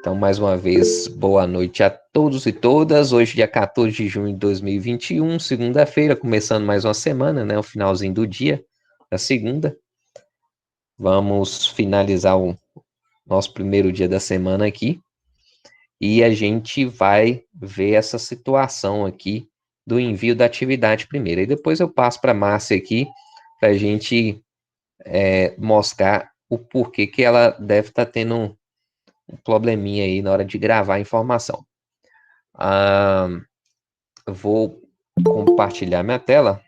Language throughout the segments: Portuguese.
Então, mais uma vez, boa noite a todos e todas. Hoje, dia 14 de junho de 2021, segunda-feira, começando mais uma semana, né? O finalzinho do dia, da segunda. Vamos finalizar o nosso primeiro dia da semana aqui. E a gente vai ver essa situação aqui do envio da atividade primeiro. E depois eu passo para a Márcia aqui, para a gente mostrar o porquê que ela deve estar tendo um probleminha aí na hora de gravar a informação. Eu vou compartilhar minha tela.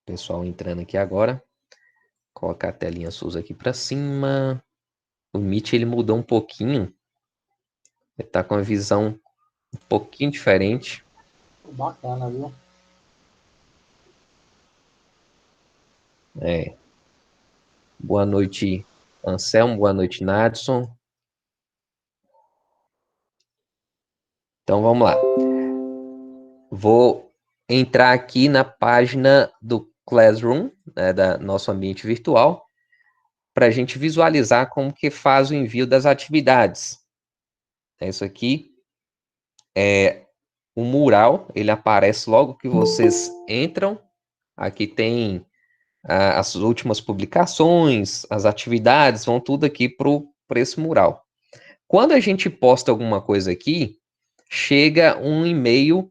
Pessoal entrando aqui agora. Colocar a telinha SUS aqui para cima. O Meet ele mudou um pouquinho. Ele tá com uma visão um pouquinho diferente. Bacana, viu? Boa noite, Anselmo. Boa noite, Nadson. Então vamos lá. Vou entrar aqui na página do Classroom, né, da nosso ambiente virtual, para a gente visualizar como que faz o envio das atividades. Isso aqui é o mural, ele aparece logo que vocês entram. Aqui tem as últimas publicações, as atividades, vão tudo aqui para esse mural. Quando a gente posta alguma coisa aqui, chega um e-mail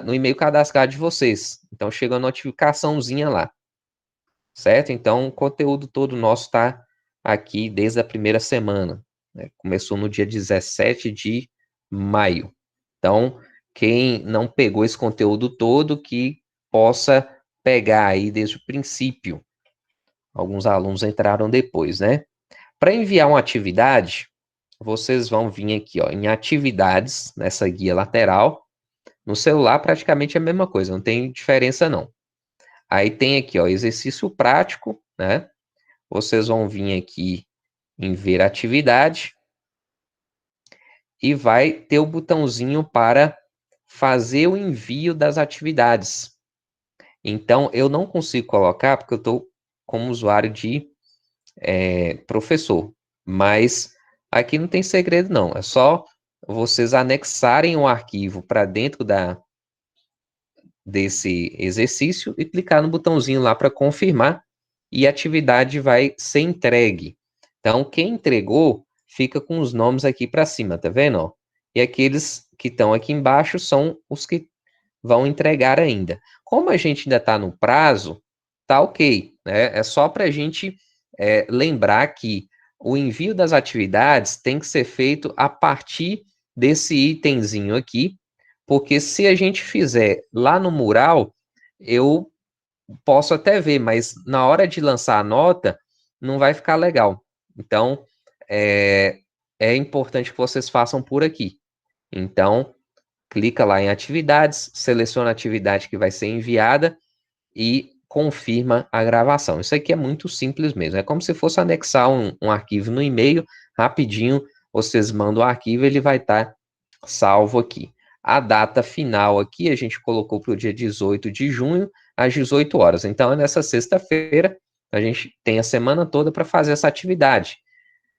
no e-mail cadastrado de vocês. Então, chega uma notificaçãozinha lá, certo? Então, o conteúdo todo nosso está aqui desde a primeira semana, né? Começou no dia 17 de maio. Então, quem não pegou esse conteúdo todo, que possa pegar aí desde o princípio. Alguns alunos entraram depois, né? Para enviar uma atividade, vocês vão vir aqui, ó, em atividades, nessa guia lateral. No celular, praticamente é a mesma coisa, não tem diferença, não. Aí tem aqui, ó, exercício prático, né? Vocês vão vir aqui em ver atividade e vai ter o botãozinho para fazer o envio das atividades. Então, eu não consigo colocar porque eu estou como usuário de professor, mas aqui não tem segredo, não. É só vocês anexarem o arquivo para dentro desse exercício e clicar no botãozinho lá para confirmar e a atividade vai ser entregue. Então, quem entregou fica com os nomes aqui para cima, tá vendo? Ó? E aqueles que estão aqui embaixo são os que vão entregar ainda. Como a gente ainda está no prazo, tá ok, né? É só para a gente lembrar que o envio das atividades tem que ser feito a partir desse itemzinho aqui, porque se a gente fizer lá no mural, eu posso até ver, mas na hora de lançar a nota, não vai ficar legal. Então, é importante que vocês façam por aqui. Então, clica lá em atividades, seleciona a atividade que vai ser enviada e confirma a gravação. Isso aqui é muito simples mesmo. É como se fosse anexar um arquivo no e-mail, rapidinho vocês mandam o arquivo, ele vai estar salvo aqui. A data final aqui a gente colocou para o dia 18 de junho, às 18 horas. Então, é nessa sexta-feira, a gente tem a semana toda para fazer essa atividade.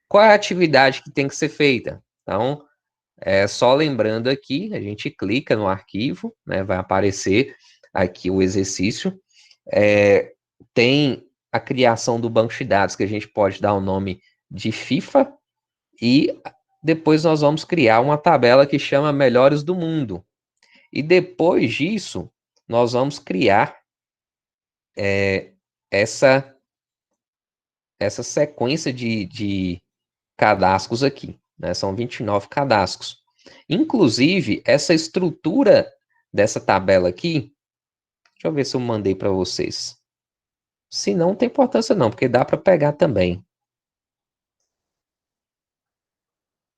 Qual é a atividade que tem que ser feita? Então, só lembrando aqui, a gente clica no arquivo, né, vai aparecer aqui o exercício. Tem a criação do banco de dados, que a gente pode dar o nome de FIFA, e depois nós vamos criar uma tabela que chama Melhores do Mundo. E depois disso, nós vamos criar essa sequência de cadastros aqui, né? São 29 cadastros. Inclusive, essa estrutura dessa tabela aqui, deixa eu ver se eu mandei para vocês. Se não, não tem importância não, porque dá para pegar também.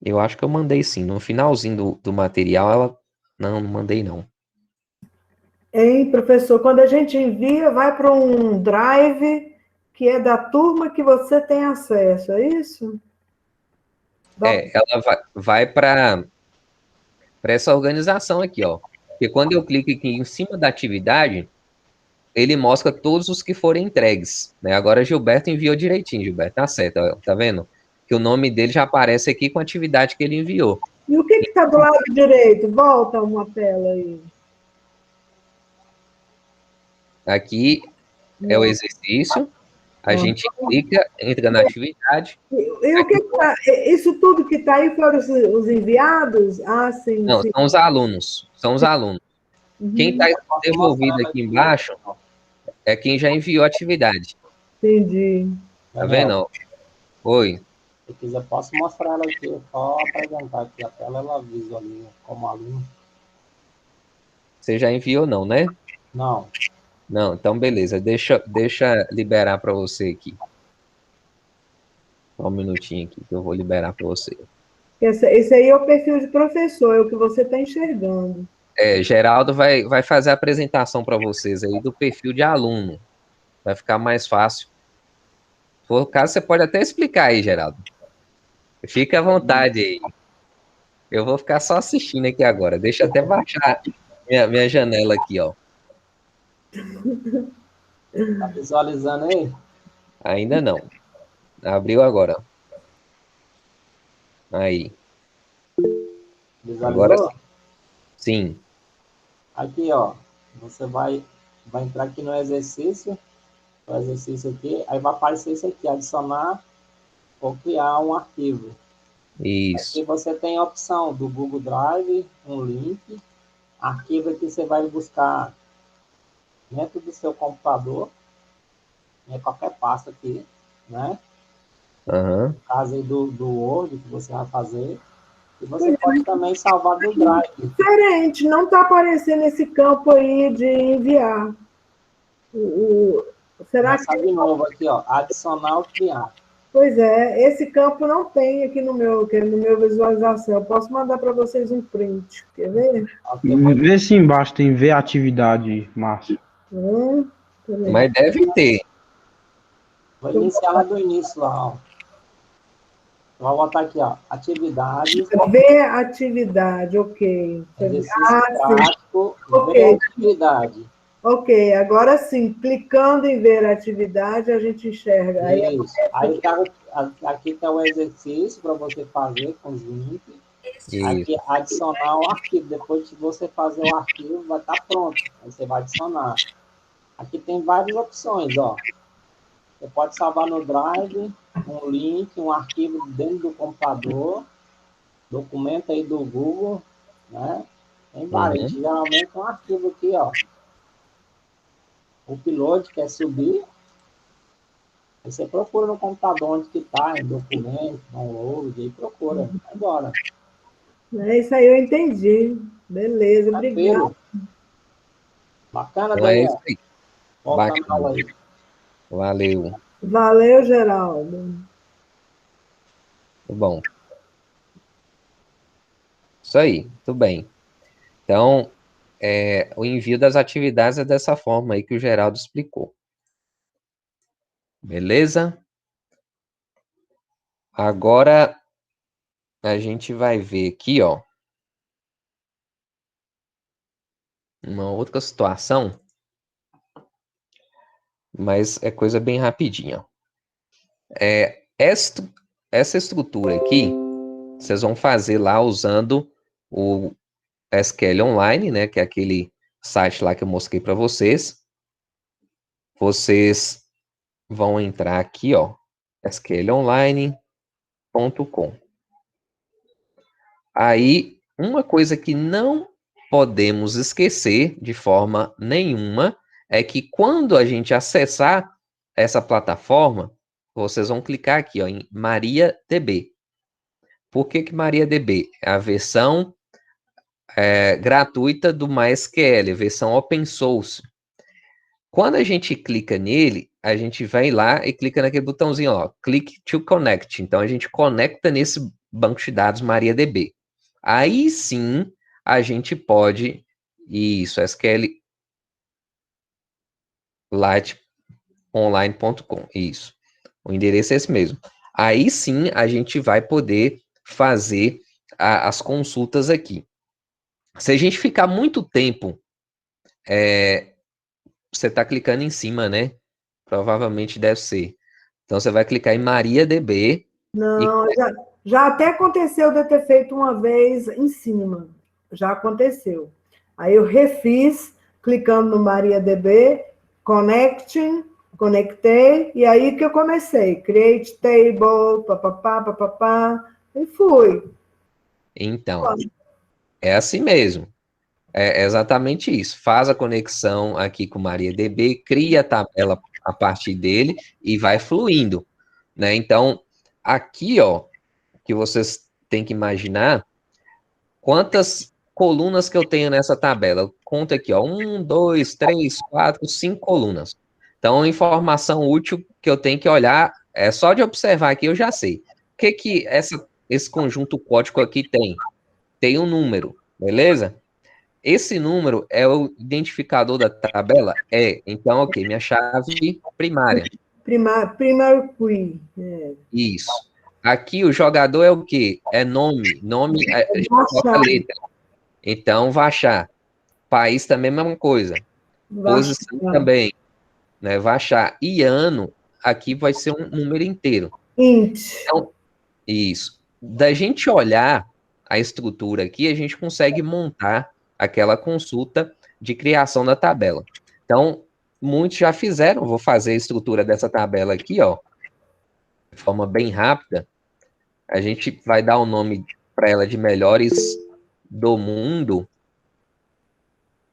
Eu acho que eu mandei sim. No finalzinho do material, ela... Não, não mandei não. Hein, professor, quando a gente envia, vai para um drive que é da turma que você tem acesso, é isso? Ela vai para essa organização aqui, ó. Porque quando eu clico aqui em cima da atividade, ele mostra todos os que forem entregues, né? Agora Gilberto enviou direitinho, Gilberto, tá certo, ó, tá vendo? Que o nome dele já aparece aqui com a atividade que ele enviou. E o que está do lado direito? Volta uma tela aí. Aqui é o exercício, a gente clica, entra na atividade. E o que está? Isso tudo que está aí foram os enviados? Ah, sim, Não, sim. são os alunos, são os alunos. Quem está Posso devolvido mostrar aqui embaixo é quem já enviou a atividade. Entendi. Tá vendo? Daniel, Ó? Oi, se quiser, posso mostrar ela aqui. Só apresentar aqui a tela, ela visualiza como aluno. você já enviou não, né? Não. Não, então beleza, deixa liberar para você aqui. Só um minutinho aqui que eu vou liberar para você. Esse aí é o perfil de professor, é o que você está enxergando. Geraldo vai fazer a apresentação para vocês aí do perfil de aluno. Vai ficar mais fácil. Se for o caso, você pode até explicar aí, Geraldo. Fica à vontade aí. Eu vou ficar só assistindo aqui agora. Deixa eu até baixar minha janela aqui, ó. Tá visualizando aí? Ainda não. Abriu agora. Aí. Agora Visualizou? sim. Aqui, ó. Você vai entrar aqui no exercício. O exercício aqui. Aí vai aparecer isso aqui. Adicionar ou criar um arquivo. Aqui Isso. você tem a opção do Google Drive, um link. Arquivo aqui você vai buscar dentro do seu computador. Qualquer pasta aqui, né? Aham. No caso aí do Word que você vai fazer. E você pode também salvar do Drive. Diferente, não está aparecendo esse campo aí de enviar. Será Começar que. de novo aqui, ó. Adicionar ou criar. Pois é, esse campo não tem aqui no meu visualização. Eu posso mandar para vocês um print. Quer ver? Ok, vou, Vê se embaixo tem ver atividade, Márcio. Peraí. Mas deve ter. vou iniciar lá do início, lá, ó. Vou botar aqui, ó. Atividades, Ver atividade, ok. exercício Sim. prático, Ok. ver atividade. Ok, agora sim, clicando em ver a atividade, a gente enxerga. Aí Isso. Aí aqui está o exercício para você fazer com os links. Aqui, Isso. adicionar o arquivo. Depois de você fazer o arquivo, vai estar pronto. Aí você vai adicionar. Aqui tem várias opções, ó. Você pode salvar no Drive, um link, um arquivo dentro do computador, documento aí do Google, né? Tem vários. Uhum. Geralmente um arquivo aqui, ó. O upload quer subir. Aí você procura no computador onde que tá, em documento, download, aí procura. Vai embora. É isso aí, eu entendi. Beleza, obrigada. Tranquilo. Bacana, Então é isso Daniel. aí. Voltando à aula Bacana. aí. Valeu. Valeu, Geraldo. Tá bom. Isso aí. Tudo bem. Então, o envio das atividades é dessa forma aí que o Geraldo explicou. Beleza? Agora a gente vai ver aqui, ó, uma outra situação, mas é coisa bem rapidinha. Essa estrutura aqui, vocês vão fazer lá usando o SQL Online, né, que é aquele site lá que eu mostrei para vocês. Vocês vão entrar aqui, ó, sqlonline.com. Aí, uma coisa que não podemos esquecer de forma nenhuma é que quando a gente acessar essa plataforma, vocês vão clicar aqui, ó, em MariaDB. Por que MariaDB? É a versão gratuita do MySQL, a versão open source. Quando a gente clica nele, a gente vai lá e clica naquele botãozinho, ó, Click to Connect. Então, a gente conecta nesse banco de dados MariaDB. Aí sim, a gente pode, isso, SQLiteonline.com, isso. O endereço é esse mesmo. Aí sim, a gente vai poder fazer as consultas aqui. Se a gente ficar muito tempo você está clicando em cima, né? Provavelmente deve ser. Então, você vai clicar em MariaDB. Não, já até aconteceu de eu ter feito uma vez em cima. Já aconteceu. Aí eu refiz, clicando no MariaDB, Connecting, conectei, e aí que eu comecei. Create table, papapá, papapá, e fui. Então, é assim mesmo. É exatamente isso. Faz a conexão aqui com MariaDB, cria a tabela a partir dele e vai fluindo, né? Então, aqui, ó, que vocês têm que imaginar quantas colunas que eu tenho nessa tabela. Conta aqui, ó, 1, 2, 3, 4, 5 colunas. Então, informação útil que eu tenho que olhar, é só de observar aqui, eu já sei. O que que esse conjunto código aqui tem? Tem um número, beleza? Esse número é o identificador da tabela? É. Então, ok, minha chave primária. Primary key. É. Isso. Aqui o jogador é o quê? É nome. Nome coloca letra. Então, vai achar. País também é a mesma coisa. Posição também. Né? Vai achar. E ano, aqui vai ser um número inteiro. Int. Então, isso. Da gente olhar a estrutura aqui, a gente consegue montar aquela consulta de criação da tabela. Então, muitos já fizeram, vou fazer a estrutura dessa tabela aqui, ó, de forma bem rápida. A gente vai dar o nome para ela de melhores do mundo.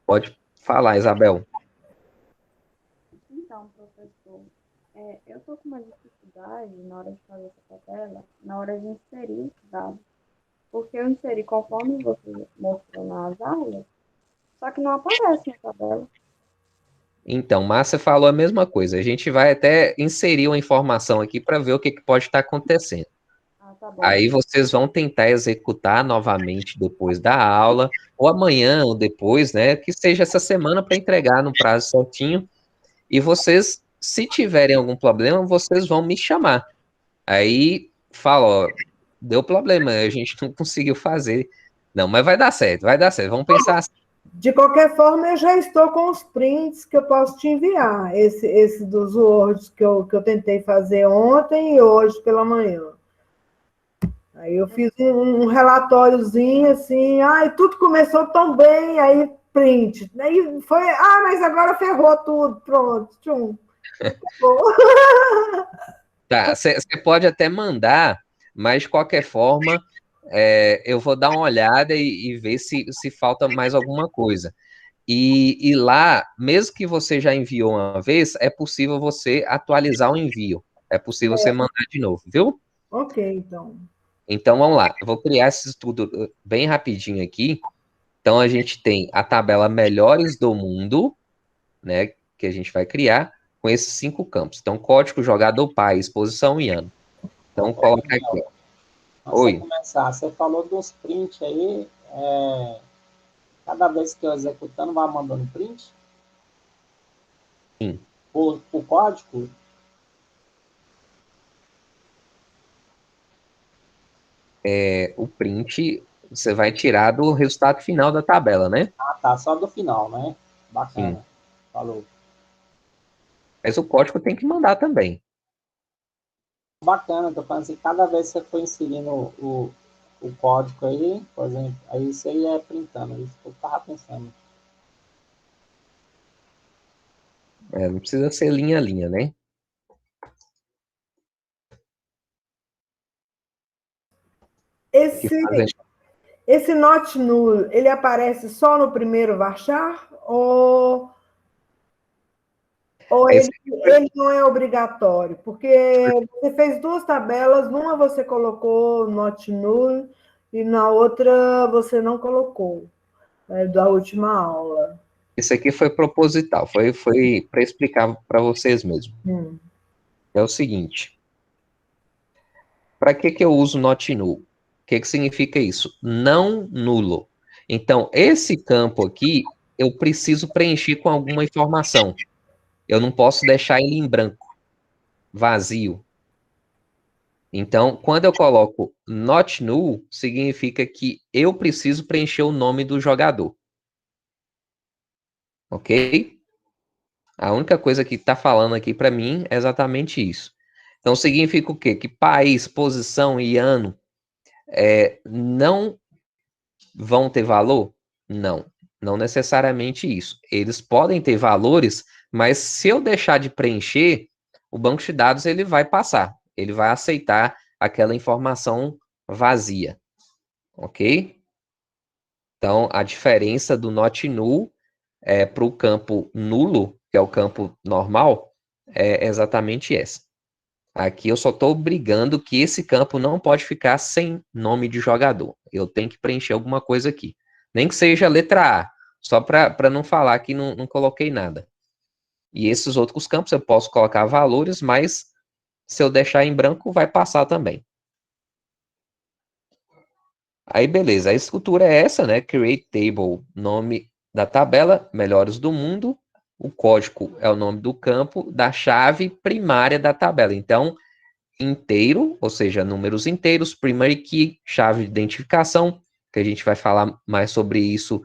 Pode falar, Isabel. Então, professor, eu estou com uma dificuldade na hora de fazer essa tabela, na hora de inserir os dados. Porque eu inseri conforme você mostrou nas aulas, só que não aparece na tabela. Então, Márcia falou a mesma coisa. A gente vai até inserir uma informação aqui para ver o que pode estar acontecendo. Tá bom. Aí vocês vão tentar executar novamente depois da aula, ou amanhã, ou depois, né? Que seja essa semana para entregar no prazo certinho. E vocês, se tiverem algum problema, vocês vão me chamar. Aí fala, ó, deu problema, a gente não conseguiu fazer. Não, mas vai dar certo, vai dar certo. Vamos pensar assim. De qualquer forma, eu já estou com os prints que eu posso te enviar. Esse dos Words que eu tentei fazer ontem e hoje pela manhã. Aí eu fiz um relatóriozinho assim, ai, tudo começou tão bem, aí print. Aí foi, mas agora ferrou tudo, pronto, tchum. Tá, você pode até mandar, mas de qualquer forma, eu vou dar uma olhada e ver se falta mais alguma coisa. E lá, mesmo que você já enviou uma vez, é possível você atualizar o envio. É possível você mandar de novo, viu? Ok, então. Então, vamos lá. Eu vou criar esse estudo bem rapidinho aqui. Então, a gente tem a tabela Melhores do Mundo, né, que a gente vai criar, com esses 5 campos. Então, código, jogador, país, posição e ano. Então, coloca aqui. Oi. Começar, você falou dos print aí, cada vez que eu executando, vai mandando print? Sim. O código? O print, você vai tirar do resultado final da tabela, né? Ah, tá, só do final, né? Bacana. Sim. Falou. Mas o código tem que mandar também. Bacana, tô falando assim, cada vez que você for inserindo o código aí, por exemplo, aí você ia printando, isso que eu tava pensando. Não precisa ser linha a linha, né? Esse not null, ele aparece só no primeiro varchar ou ele não é obrigatório? Porque você fez 2 tabelas, numa você colocou not null e na outra você não colocou, da última aula. Isso aqui foi proposital, foi para explicar para vocês mesmo. É o seguinte, para que eu uso not null? O que significa isso? Não nulo. Então, esse campo aqui, eu preciso preencher com alguma informação. Eu não posso deixar ele em branco, vazio. Então, quando eu coloco not null, significa que eu preciso preencher o nome do jogador. Ok? A única coisa que está falando aqui para mim é exatamente isso. Então, significa o quê? Que país, posição e ano não vão ter valor? Não, não necessariamente isso. Eles podem ter valores, mas se eu deixar de preencher, o banco de dados ele vai passar, ele vai aceitar aquela informação vazia, ok? Então, a diferença do not null para o campo nulo, que é o campo normal, é exatamente essa. Aqui eu só estou obrigando que esse campo não pode ficar sem nome de jogador. Eu tenho que preencher alguma coisa aqui. Nem que seja a letra A, só para não falar que não coloquei nada. E esses outros campos eu posso colocar valores, mas se eu deixar em branco, vai passar também. Aí, beleza. A estrutura é essa, né? Create table, nome da tabela, melhores do mundo. O código é o nome do campo da chave primária da tabela. Então, inteiro, ou seja, números inteiros, primary key, chave de identificação, que a gente vai falar mais sobre isso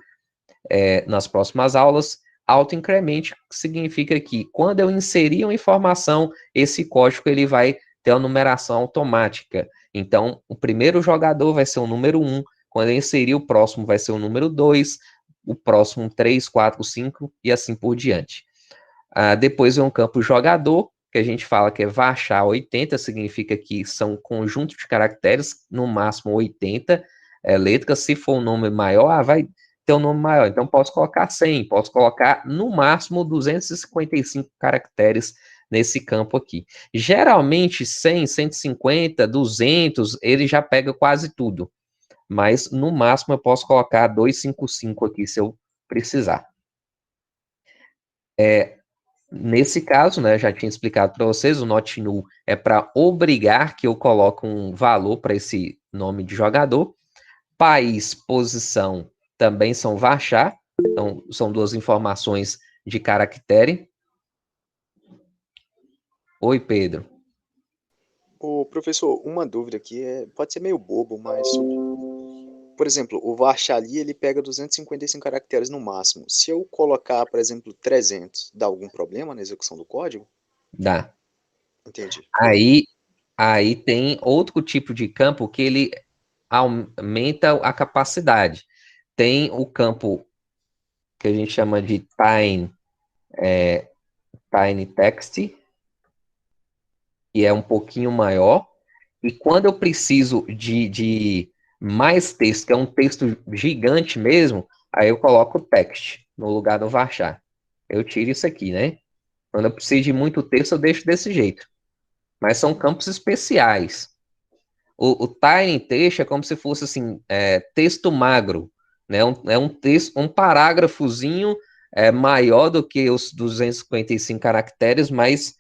nas próximas aulas. Autoincremente significa que quando eu inserir uma informação, esse código ele vai ter uma numeração automática. Então, o primeiro jogador vai ser o número 1, quando eu inserir o próximo vai ser o número 2, o próximo 3, 4, 5 e assim por diante. Depois vem um campo jogador, que a gente fala que é varchar 80, significa que são conjuntos de caracteres, no máximo 80 letras. Se for um nome maior, vai ter um nome maior. Então, posso colocar 100, posso colocar no máximo 255 caracteres nesse campo aqui. Geralmente, 100, 150, 200, ele já pega quase tudo. Mas, no máximo, eu posso colocar 255 aqui, se eu precisar. Nesse caso, né, já tinha explicado para vocês, o not null é para obrigar que eu coloque um valor para esse nome de jogador. País, posição também são varchar, então são duas informações de caractere. Oi, Pedro. Ô, professor, uma dúvida aqui, pode ser meio bobo, mas, por exemplo, o varchar ali, ele pega 255 caracteres no máximo. Se eu colocar, por exemplo, 300, dá algum problema na execução do código? Dá. Entendi. Aí tem outro tipo de campo que ele aumenta a capacidade. Tem o campo que a gente chama de tiny text, que é um pouquinho maior, e quando eu preciso de mais texto, que é um texto gigante mesmo, aí eu coloco o text no lugar do varchar. Eu tiro isso aqui, né? Quando eu preciso de muito texto, eu deixo desse jeito. Mas são campos especiais. O tiny text é como se fosse assim, texto magro, né? É um texto, um parágrafozinho maior do que os 255 caracteres, mas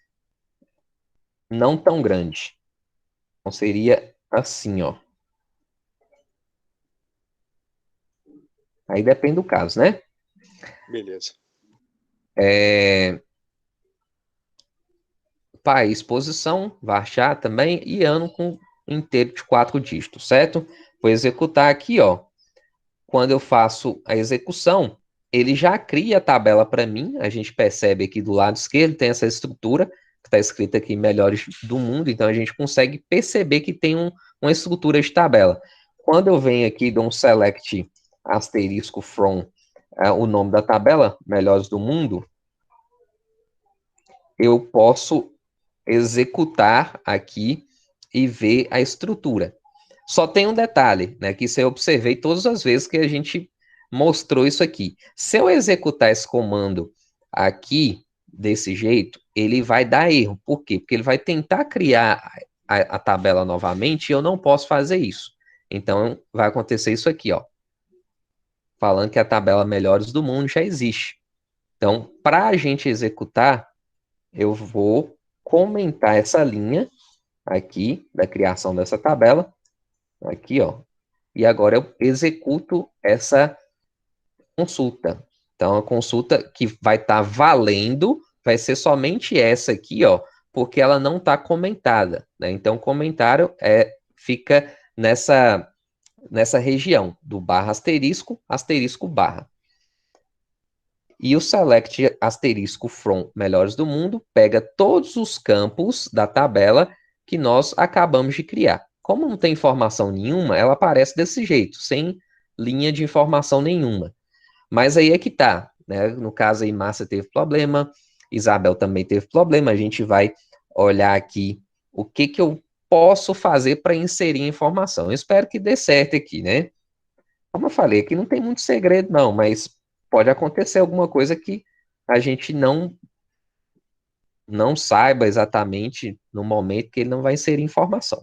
não tão grande. Então seria assim, ó. Aí depende do caso, né? Beleza. País, posição, varchar também, e ano com inteiro de 4 dígitos, certo? Vou executar aqui, ó. Quando eu faço a execução, ele já cria a tabela para mim. A gente percebe aqui do lado esquerdo, tem essa estrutura, que está escrita aqui melhores do mundo, então a gente consegue perceber que tem uma estrutura de tabela. Quando eu venho aqui e dou um select asterisco from o nome da tabela, melhores do mundo, eu posso executar aqui e ver a estrutura. Só tem um detalhe, né, que isso eu observei todas as vezes que a gente mostrou isso aqui. Se eu executar esse comando aqui, desse jeito, ele vai dar erro. Por quê? Porque ele vai tentar criar a tabela novamente e eu não posso fazer isso. Então, vai acontecer isso aqui, ó. Falando que a tabela melhores do mundo já existe. Então, para a gente executar, eu vou comentar essa linha aqui da criação dessa tabela, aqui, ó, e agora eu executo essa consulta. Então, a consulta que vai estar valendo vai ser somente essa aqui, ó, porque ela não está comentada, né? Então, o comentário fica nessa região do barra asterisco, asterisco barra. E o select asterisco from melhores do mundo pega todos os campos da tabela que nós acabamos de criar. Como não tem informação nenhuma, ela aparece desse jeito, sem linha de informação nenhuma. Mas aí é que tá, né? No caso aí, Márcia teve problema, Isabel também teve problema. A gente vai olhar aqui o que eu posso fazer para inserir informação. Eu espero que dê certo aqui, né? Como eu falei, aqui não tem muito segredo, não, mas pode acontecer alguma coisa que a gente não saiba exatamente no momento que ele não vai inserir informação.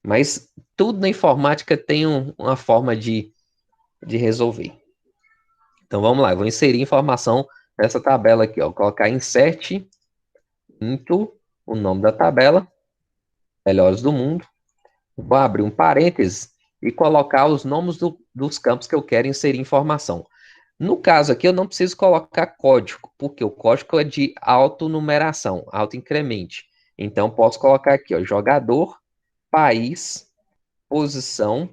Mas tudo na informática tem uma forma de resolver. Então vamos lá, eu vou inserir informação nessa tabela aqui, ó. Vou colocar insert into o nome da tabela, melhores do mundo. Vou abrir um parênteses e colocar os nomes dos campos que eu quero inserir informação. No caso aqui, eu não preciso colocar código, porque o código é de autonumeração, autoincremente. Então, posso colocar aqui, ó, jogador, país, posição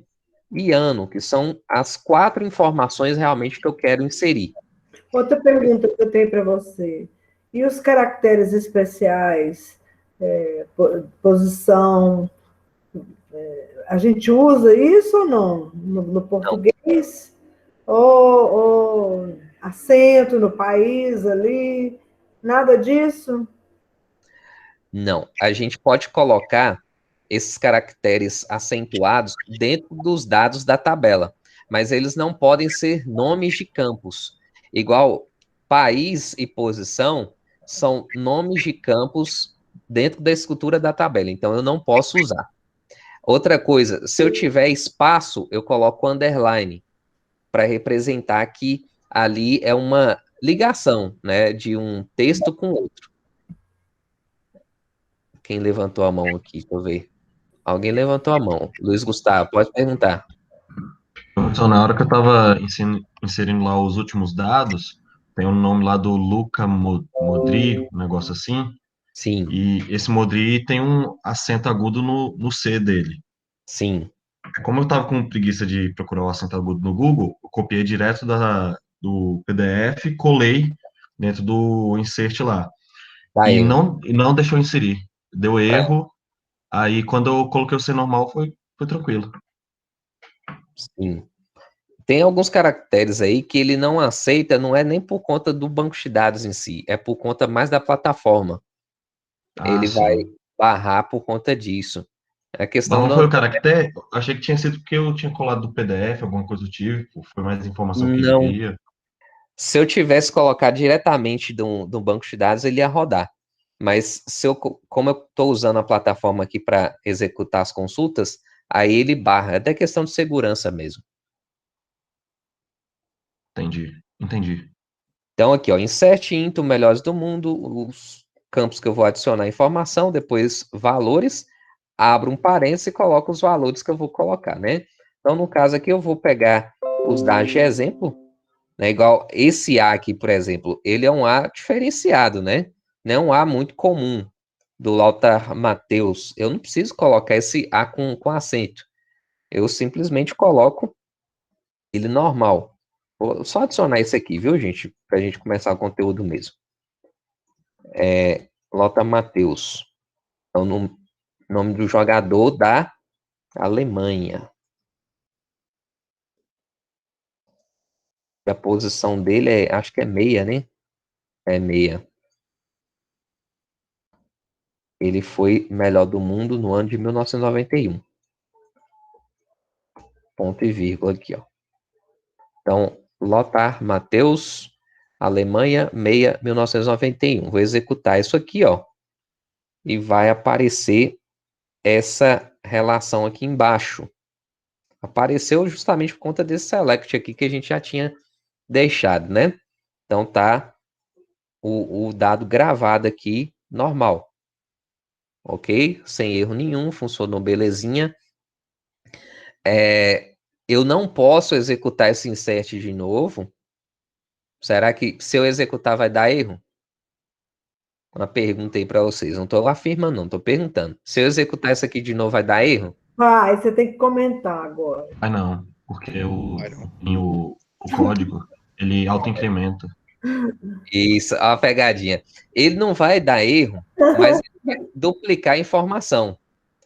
e ano, que são as 4 informações realmente que eu quero inserir. Outra pergunta que eu tenho para você. E os caracteres especiais, posição, a gente usa isso ou não? No português? Ou acento no país ali? Nada disso? Não, a gente pode colocar esses caracteres acentuados dentro dos dados da tabela, mas eles não podem ser nomes de campos. Igual país e posição são nomes de campos dentro da estrutura da tabela, então eu não posso usar. Outra coisa, se eu tiver espaço, eu coloco underline para representar que ali é uma ligação, né, de um texto com outro. Quem levantou a mão aqui? Deixa eu ver. Alguém levantou a mão. Luiz Gustavo, pode perguntar. Então, na hora que eu estava inserindo lá os últimos dados, tem um nome lá do Luca Modri, um negócio assim, Sim, e esse Modri tem um acento agudo no C dele. sim. Como eu estava com preguiça de procurar o acento agudo no Google, eu copiei direto do PDF e colei dentro do insert lá. Dá E erro. não deixou inserir. Deu erro. Aí quando eu coloquei o C normal, foi tranquilo. Sim. Tem alguns caracteres aí que ele não aceita, não é nem por conta do banco de dados em si, é por conta mais da plataforma. Ah, Ele vai sim. barrar por conta disso. É a Mas questão não do. foi o caractere? Achei que tinha sido porque eu tinha colado do PDF, alguma coisa do tipo. Foi mais informação que ele Não. queria. Se eu tivesse colocado diretamente do banco de dados, ele ia rodar. Mas como eu estou usando a plataforma aqui para executar as consultas, aí ele barra. É até questão de segurança mesmo. Entendi. Então, aqui, ó, insert into melhores do mundo, os campos que eu vou adicionar informação, depois valores, abro um parênteses e coloco os valores que eu vou colocar, né? Então, no caso aqui, eu vou pegar os dados de exemplo, né? Igual esse A aqui, por exemplo, ele é um A diferenciado, né? Não é um A muito comum do Lothar Matheus. Eu não preciso colocar esse A com acento. Eu simplesmente coloco ele normal. Vou só adicionar isso aqui, viu, gente? Para a gente começar o conteúdo mesmo. Lothar Matheus. É o nome do jogador da Alemanha. A posição dele acho que é meia, né? É meia. Ele foi melhor do mundo no ano de 1991. Ponto e vírgula aqui, ó. Então, Lothar Matheus, Alemanha, meia, 1991. Vou executar isso aqui, ó. E vai aparecer essa relação aqui embaixo. Apareceu justamente por conta desse select aqui que a gente já tinha deixado, né? Então tá o dado gravado aqui normal. Ok? Sem erro nenhum, funcionou belezinha. Eu não posso executar esse insert de novo. Será que se eu executar vai dar erro? Uma pergunta aí para vocês. Não estou afirmando, não, estou perguntando. Se eu executar isso aqui de novo, vai dar erro? Vai, você tem que comentar agora. Mas não, porque Vai não. o código, ele auto-incrementa. Isso, a pegadinha. Ele não vai dar erro, mas ele vai duplicar a informação.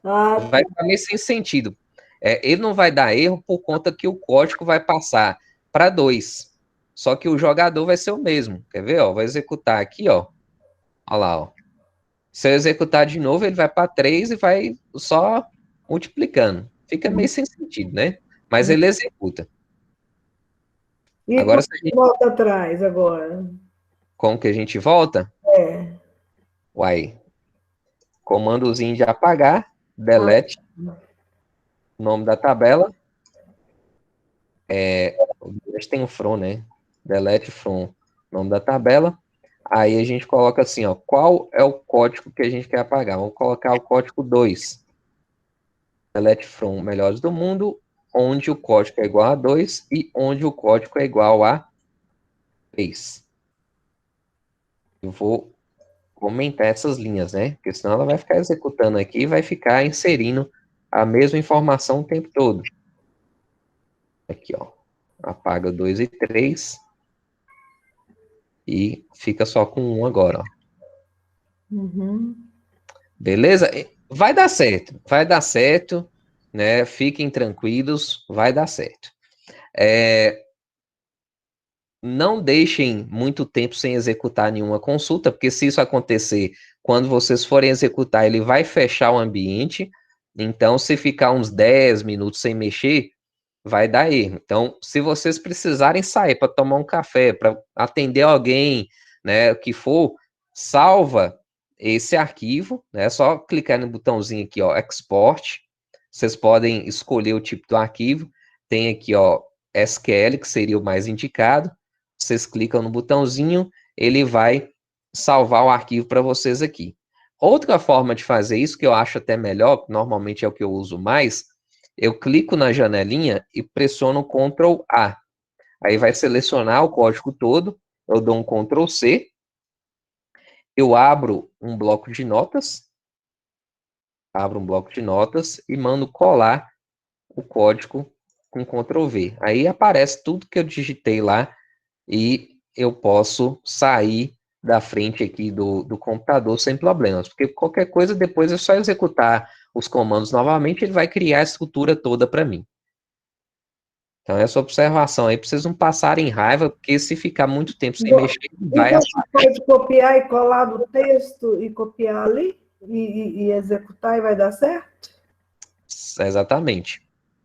Ah, Vai ficar meio sem sentido. Ele não vai dar erro por conta que o código vai passar para 2. Só que o jogador vai ser o mesmo. Quer ver? Ó, vou executar aqui, ó. Olha lá, ó. Se eu executar de novo, ele vai para 3 e vai só multiplicando. Fica meio sem sentido, né? Mas ele executa. e Agora, quando volta atrás agora? como que a gente volta? É. Uai, comandozinho de apagar, delete, nome da tabela. Tem um from, né? Delete from, nome da tabela. Aí a gente coloca assim, ó, qual é o código que a gente quer apagar? Vamos colocar o código 2. Delete from melhores do mundo, onde o código é igual a 2 e onde o código é igual a 3. Eu vou comentar essas linhas, né? Porque senão ela vai ficar executando aqui e vai ficar inserindo a mesma informação o tempo todo. Aqui, ó. Apaga 2 e 3. E fica só com 1 agora, ó. Uhum. Beleza? Vai dar certo, né? Fiquem tranquilos, vai dar certo. Não deixem muito tempo sem executar nenhuma consulta, porque se isso acontecer, quando vocês forem executar, ele vai fechar o ambiente. Então, se ficar uns 10 minutos sem mexer, vai dar erro. Então, se vocês precisarem sair para tomar um café, para atender alguém, né, o que for, salva esse arquivo, né? É só clicar no botãozinho aqui, ó, export. Vocês podem escolher o tipo do arquivo. Tem aqui, ó, SQL, que seria o mais indicado. Vocês clicam no botãozinho, ele vai salvar o arquivo para vocês aqui. Outra forma de fazer isso, que eu acho até melhor, normalmente é o que eu uso mais, eu clico na janelinha e pressiono Ctrl A. Aí vai selecionar o código todo, eu dou um Ctrl C, eu abro um bloco de notas, e mando colar o código com Ctrl V. Aí aparece tudo que eu digitei lá e eu posso sair da frente aqui do computador sem problemas, porque qualquer coisa depois é só executar os comandos novamente, ele vai criar a estrutura toda para mim. Então, essa observação aí, pra vocês não passarem raiva, porque se ficar muito tempo sem mexer, vai Então, você pode copiar e colar do texto e copiar ali e executar e vai dar certo? Exatamente.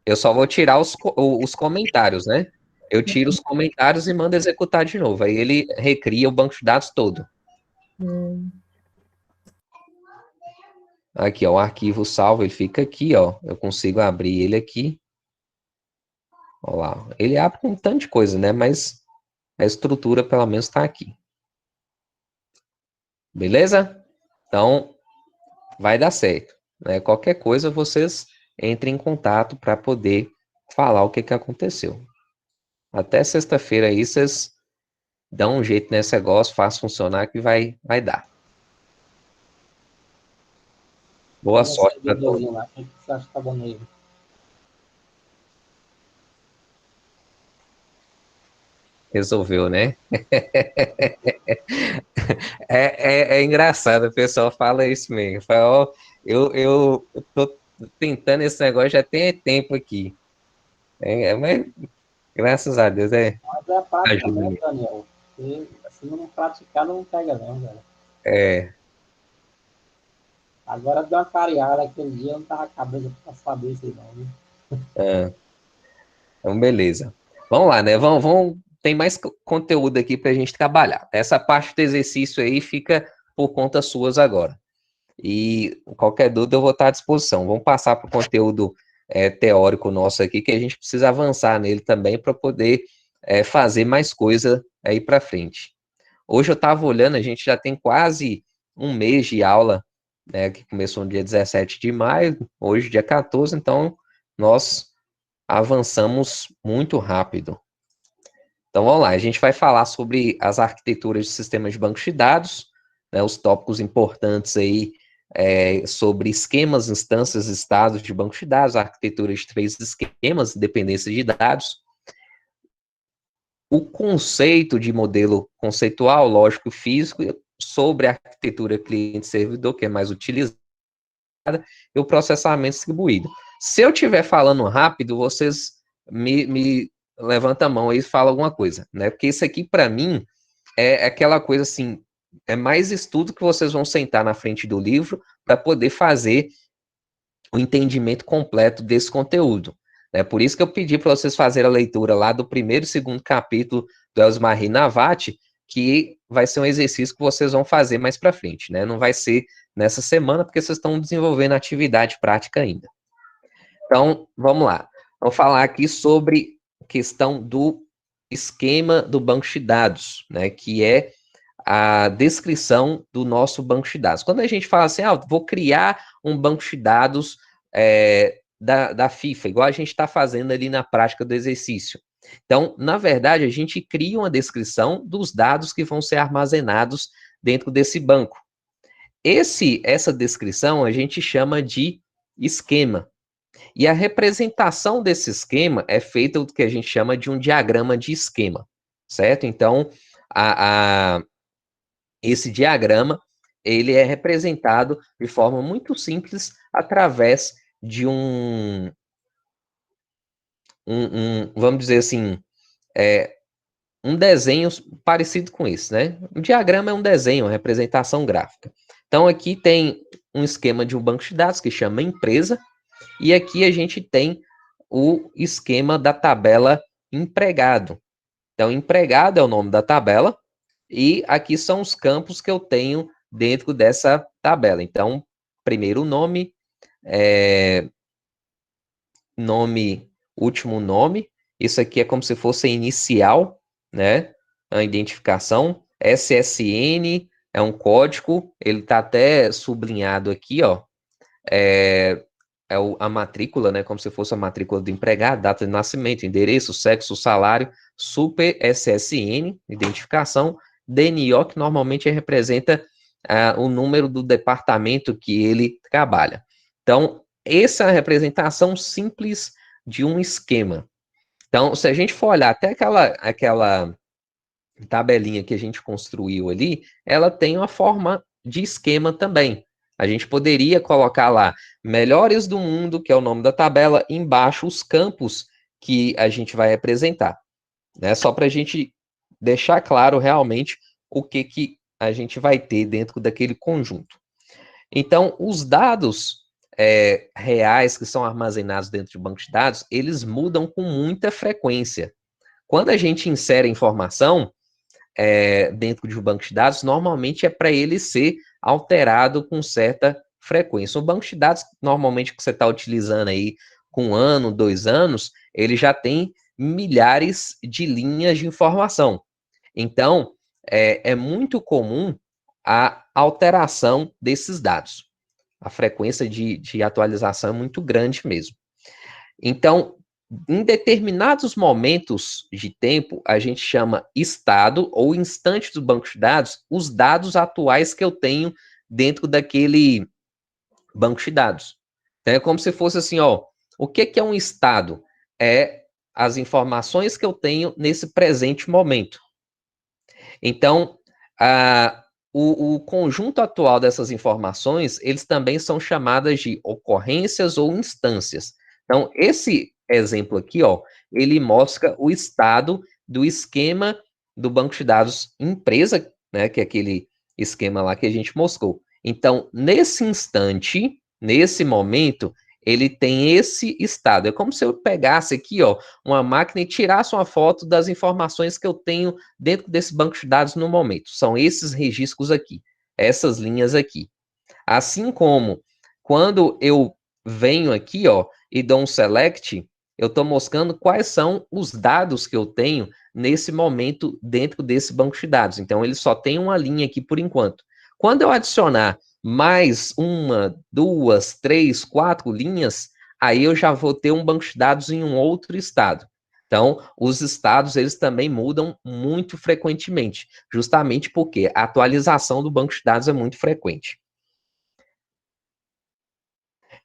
Eu só vou tirar os comentários, né? Eu tiro os comentários e mando executar de novo. Aí ele recria o banco de dados todo. Aqui, ó, o arquivo salvo, ele fica aqui, ó. Eu consigo abrir ele aqui. Ó lá. Ele abre com um tanto de coisa, né? Mas a estrutura, pelo menos, está aqui. Beleza? Então, vai dar certo, né? Qualquer coisa, vocês entrem em contato para poder falar o que aconteceu. Até sexta-feira aí, vocês dão um jeito nesse negócio, faz funcionar que vai dar. Boa sorte para todos. O que você acha que tá bom nele? Resolveu, né? É engraçado, o pessoal fala isso mesmo. Fala, ó, eu tô tentando esse negócio já tem tempo aqui. Mas, graças a Deus, Mas é prática ajuda mesmo, mesmo. Daniel. Porque se não praticar, não pega mesmo, velho. É, Agora deu uma clareada, aquele dia eu não tava cabeça pra saber isso aí não, viu? então, beleza. Vamos lá, né? Tem mais conteúdo aqui para a gente trabalhar. Essa parte do exercício aí fica por conta suas agora. E qualquer dúvida eu vou estar à disposição. Vamos passar para o conteúdo teórico nosso aqui, que a gente precisa avançar nele também para poder fazer mais coisa aí para frente. Hoje eu estava olhando, a gente já tem quase um mês de aula, né, que começou no dia 17 de maio, hoje dia 14, então nós avançamos muito rápido. Então vamos lá, a gente vai falar sobre as arquiteturas de sistemas de bancos de dados, né, os tópicos importantes aí sobre esquemas, instâncias, estados de bancos de dados, arquitetura de 3 esquemas, dependência de dados. o conceito de modelo conceitual, lógico e físico, sobre a arquitetura cliente-servidor, que é mais utilizada, e o processamento distribuído. Se eu estiver falando rápido, vocês me levantam a mão e falam alguma coisa, né? Porque isso aqui, para mim, é aquela coisa assim, é mais estudo que vocês vão sentar na frente do livro para poder fazer o entendimento completo desse conteúdo. É por isso que eu pedi para vocês fazerem a leitura lá do primeiro e segundo capítulo do Elsmari Navati, que vai ser um exercício que vocês vão fazer mais para frente, né? Não vai ser nessa semana, porque vocês estão desenvolvendo atividade prática ainda. Então, vamos lá. Vamos falar aqui sobre a questão do esquema do banco de dados, né? Que é a descrição do nosso banco de dados. Quando a gente fala assim, vou criar um banco de dados da FIFA, igual a gente está fazendo ali na prática do exercício. Então, na verdade, a gente cria uma descrição dos dados que vão ser armazenados dentro desse banco. Essa descrição a gente chama de esquema. E a representação desse esquema é feita do que a gente chama de um diagrama de esquema, certo? Então, esse diagrama, ele é representado de forma muito simples através de vamos dizer assim, um desenho parecido com esse, né? O diagrama é um desenho, uma representação gráfica. Então, aqui tem um esquema de um banco de dados que chama empresa, e aqui a gente tem o esquema da tabela empregado. Então, empregado é o nome da tabela, e aqui são os campos que eu tenho dentro dessa tabela. Então, primeiro nome, último nome. Isso aqui é como se fosse a inicial, né? A identificação. SSN é um código, ele está até sublinhado aqui, ó. A matrícula, né? Como se fosse a matrícula do empregado, data de nascimento, endereço, sexo, salário, super SSN, identificação, DNO, que normalmente representa o número do departamento que ele trabalha. Então, essa é a representação simples de um esquema. Então, se a gente for olhar até aquela tabelinha que a gente construiu ali, ela tem uma forma de esquema também. A gente poderia colocar lá melhores do mundo, que é o nome da tabela, embaixo os campos que a gente vai representar, né? Só para a gente deixar claro realmente o que a gente vai ter dentro daquele conjunto. Então, os dados reais que são armazenados dentro de banco de dados, eles mudam com muita frequência. Quando a gente insere informação dentro de um banco de dados, normalmente é para ele ser alterado com certa frequência. O banco de dados, normalmente, que você está utilizando aí com 1 ano, 2 anos, ele já tem milhares de linhas de informação. Então, é muito comum a alteração desses dados. A frequência de atualização é muito grande mesmo. Então, em determinados momentos de tempo, a gente chama estado ou instante do banco de dados, os dados atuais que eu tenho dentro daquele banco de dados. Então, é como se fosse assim, ó, o que é um estado? É as informações que eu tenho nesse presente momento. Então, o conjunto atual dessas informações, eles também são chamadas de ocorrências ou instâncias. Então, esse exemplo aqui, ó, ele mostra o estado do esquema do banco de dados empresa, né, que é aquele esquema lá que a gente mostrou. Então, nesse instante, nesse momento, ele tem esse estado. É como se eu pegasse aqui, ó, uma máquina e tirasse uma foto das informações que eu tenho dentro desse banco de dados no momento. São esses registros aqui, essas linhas aqui. Assim como quando eu venho aqui, ó, e dou um select, eu estou mostrando quais são os dados que eu tenho nesse momento dentro desse banco de dados. Então, ele só tem uma linha aqui por enquanto. Quando eu adicionar mais 1, 2, 3, 4 linhas, aí eu já vou ter um banco de dados em um outro estado. Então, os estados, eles também mudam muito frequentemente, justamente porque a atualização do banco de dados é muito frequente.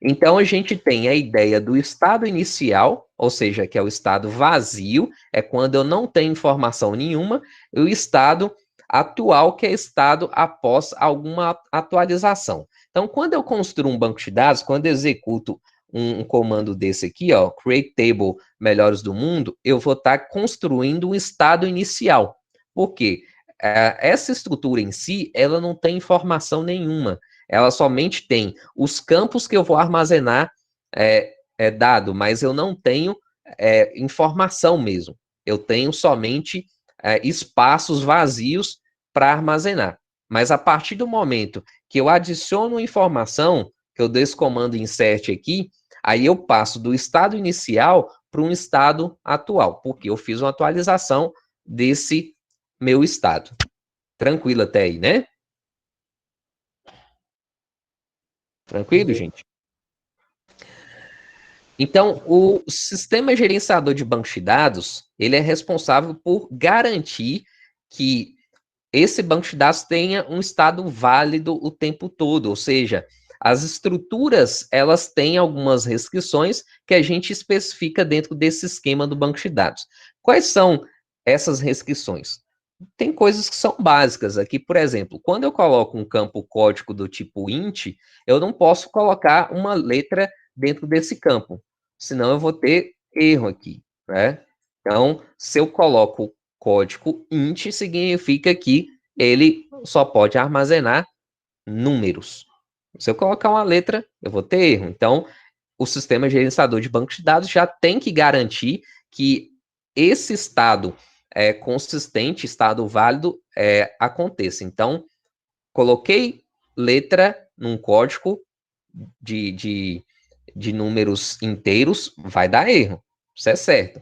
Então, a gente tem a ideia do estado inicial, ou seja, que é o estado vazio, é quando eu não tenho informação nenhuma, e o estado atual, que é estado após alguma atualização. Então, quando eu construo um banco de dados, quando eu executo um comando desse aqui, ó, create table melhores do mundo, eu vou estar construindo um estado inicial. Por quê? Essa estrutura em si, ela não tem informação nenhuma. Ela somente tem os campos que eu vou armazenar dado, mas eu não tenho informação mesmo. Eu tenho somente espaços vazios para armazenar. Mas a partir do momento que eu adiciono informação, que eu dou esse comando insert aqui, aí eu passo do estado inicial para um estado atual, porque eu fiz uma atualização desse meu estado. Tranquilo até aí, né? Tranquilo, gente? Então, o sistema gerenciador de bancos de dados, ele é responsável por garantir que esse banco de dados tenha um estado válido o tempo todo, ou seja, as estruturas, elas têm algumas restrições que a gente especifica dentro desse esquema do banco de dados. Quais são essas restrições? Tem coisas que são básicas aqui, por exemplo, quando eu coloco um campo código do tipo int, eu não posso colocar uma letra dentro desse campo, senão eu vou ter erro aqui, né? Então, se eu coloco código int, significa que ele só pode armazenar números. Se eu colocar uma letra, eu vou ter erro. Então, o sistema gerenciador de banco de dados já tem que garantir que esse estado consistente, estado válido, aconteça. Então, coloquei letra num código de números inteiros, vai dar erro. Isso é certo.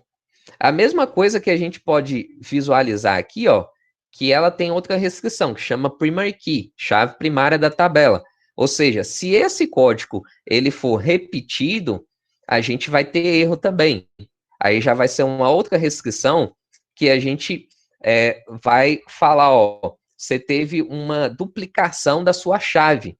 A mesma coisa que a gente pode visualizar aqui, ó, que ela tem outra restrição, que chama primary key, chave primária da tabela. Ou seja, se esse código ele for repetido, a gente vai ter erro também. Aí já vai ser uma outra restrição que a gente vai falar, ó, você teve uma duplicação da sua chave.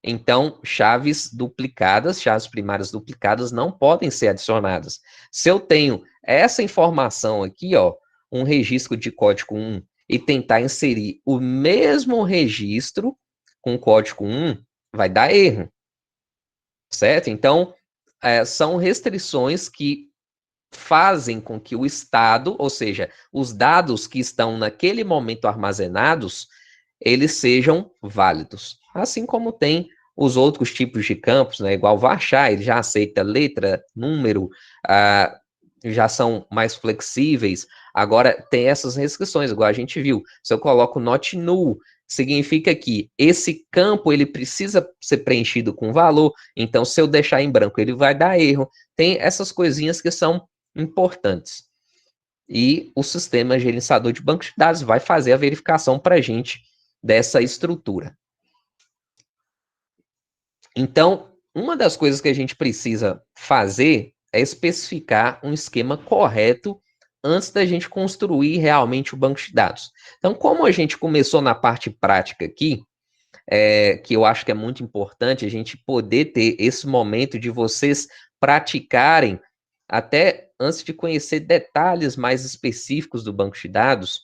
Então, chaves duplicadas, chaves primárias duplicadas não podem ser adicionadas. Se eu tenho essa informação aqui, ó, um registro de código 1 e tentar inserir o mesmo registro com código 1, vai dar erro, certo? Então, são restrições que fazem com que o estado, ou seja, os dados que estão naquele momento armazenados, eles sejam válidos. Assim como tem os outros tipos de campos, né? Igual varchar, ele já aceita letra, número, já são mais flexíveis. Agora, tem essas restrições, igual a gente viu. Se eu coloco not null, significa que esse campo, ele precisa ser preenchido com valor, então se eu deixar em branco, ele vai dar erro. Tem essas coisinhas que são importantes. E o sistema gerenciador de banco de dados vai fazer a verificação para a gente dessa estrutura. Então, uma das coisas que a gente precisa fazer é especificar um esquema correto antes da gente construir realmente o banco de dados. Então, como a gente começou na parte prática aqui, que eu acho que é muito importante a gente poder ter esse momento de vocês praticarem, até antes de conhecer detalhes mais específicos do banco de dados,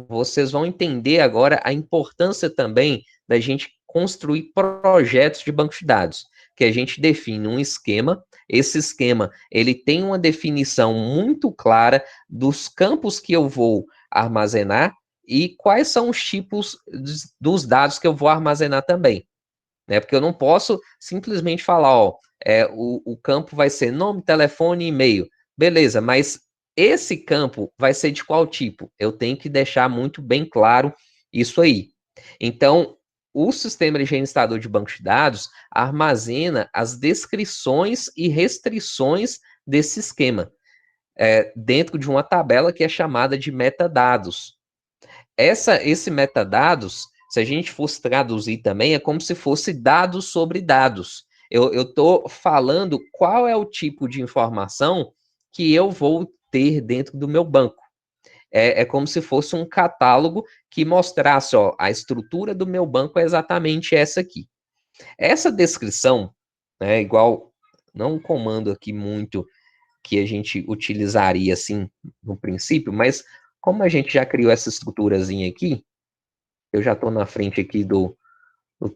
vocês vão entender agora a importância também da gente construir projetos de banco de dados, que a gente define um esquema, esse esquema, ele tem uma definição muito clara dos campos que eu vou armazenar e quais são os tipos dos dados que eu vou armazenar também, né? Porque eu não posso simplesmente falar, ó, o campo vai ser nome, telefone e e-mail. Beleza, mas esse campo vai ser de qual tipo? Eu tenho que deixar muito bem claro isso aí. Então, o sistema de gerenciador de banco de dados armazena as descrições e restrições desse esquema dentro de uma tabela que é chamada de metadados. Esse metadados, se a gente fosse traduzir também, é como se fosse dados sobre dados. Eu estou falando qual é o tipo de informação que eu vou ter dentro do meu banco. É como se fosse um catálogo que mostrasse, ó, a estrutura do meu banco é exatamente essa aqui. Essa descrição, né, igual, não um comando aqui muito que a gente utilizaria assim no princípio, mas como a gente já criou essa estruturazinha aqui, eu já estou na frente aqui do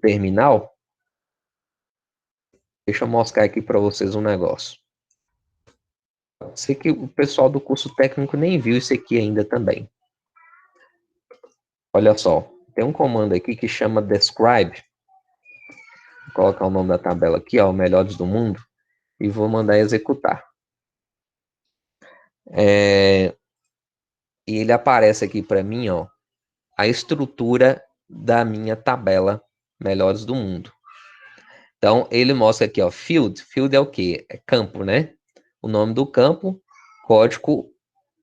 terminal, deixa eu mostrar aqui para vocês um negócio. Sei que o pessoal do curso técnico nem viu isso aqui ainda também. Olha só, tem um comando aqui que chama describe. Vou colocar o nome da tabela aqui, ó, melhores do mundo, e vou mandar executar. E ele aparece aqui para mim, ó, a estrutura da minha tabela melhores do mundo. Então, ele mostra aqui, ó, field. Field é o quê? É campo, né? O nome do campo, código,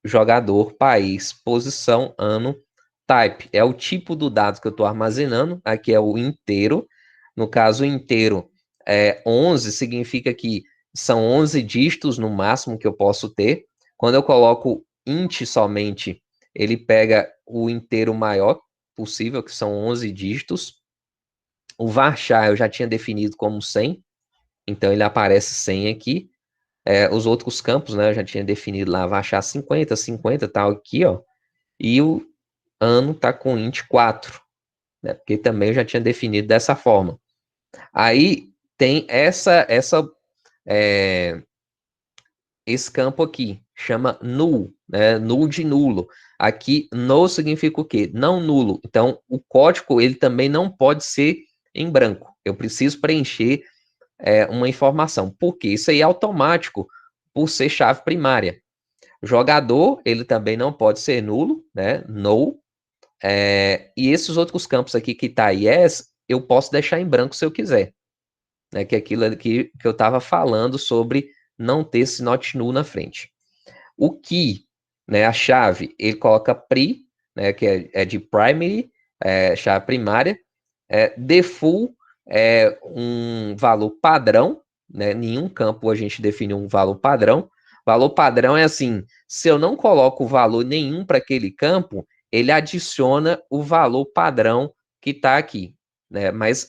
jogador, país, posição, ano, type. É o tipo do dado que eu estou armazenando. Aqui é o inteiro. No caso, o inteiro é 11, significa que são 11 dígitos no máximo que eu posso ter. Quando eu coloco int somente, ele pega o inteiro maior possível, que são 11 dígitos. O varchar eu já tinha definido como 100, então ele aparece 100 aqui. Os outros campos, né, eu já tinha definido lá, varchar 50, 50, tal, aqui, ó. E o ano tá com int 4, né, porque também eu já tinha definido dessa forma. Aí tem esse campo aqui, chama null, né, null de nulo. Aqui, null significa o quê? Não nulo. Então, o código, ele também não pode ser em branco. Eu preciso preencher uma informação. Por quê? Isso aí é automático, por ser chave primária. Jogador, ele também não pode ser nulo, né? Null. E esses outros campos aqui que tá yes, eu posso deixar em branco se eu quiser. Né? Que é aquilo aqui que eu estava falando sobre não ter esse not null na frente. O key, né, a chave, ele coloca pri, né, que é de primary, chave primária. Default é um valor padrão, né, nenhum campo a gente definiu um valor padrão. Valor padrão é assim, se eu não coloco valor nenhum para aquele campo, ele adiciona o valor padrão que está aqui. Né? Mas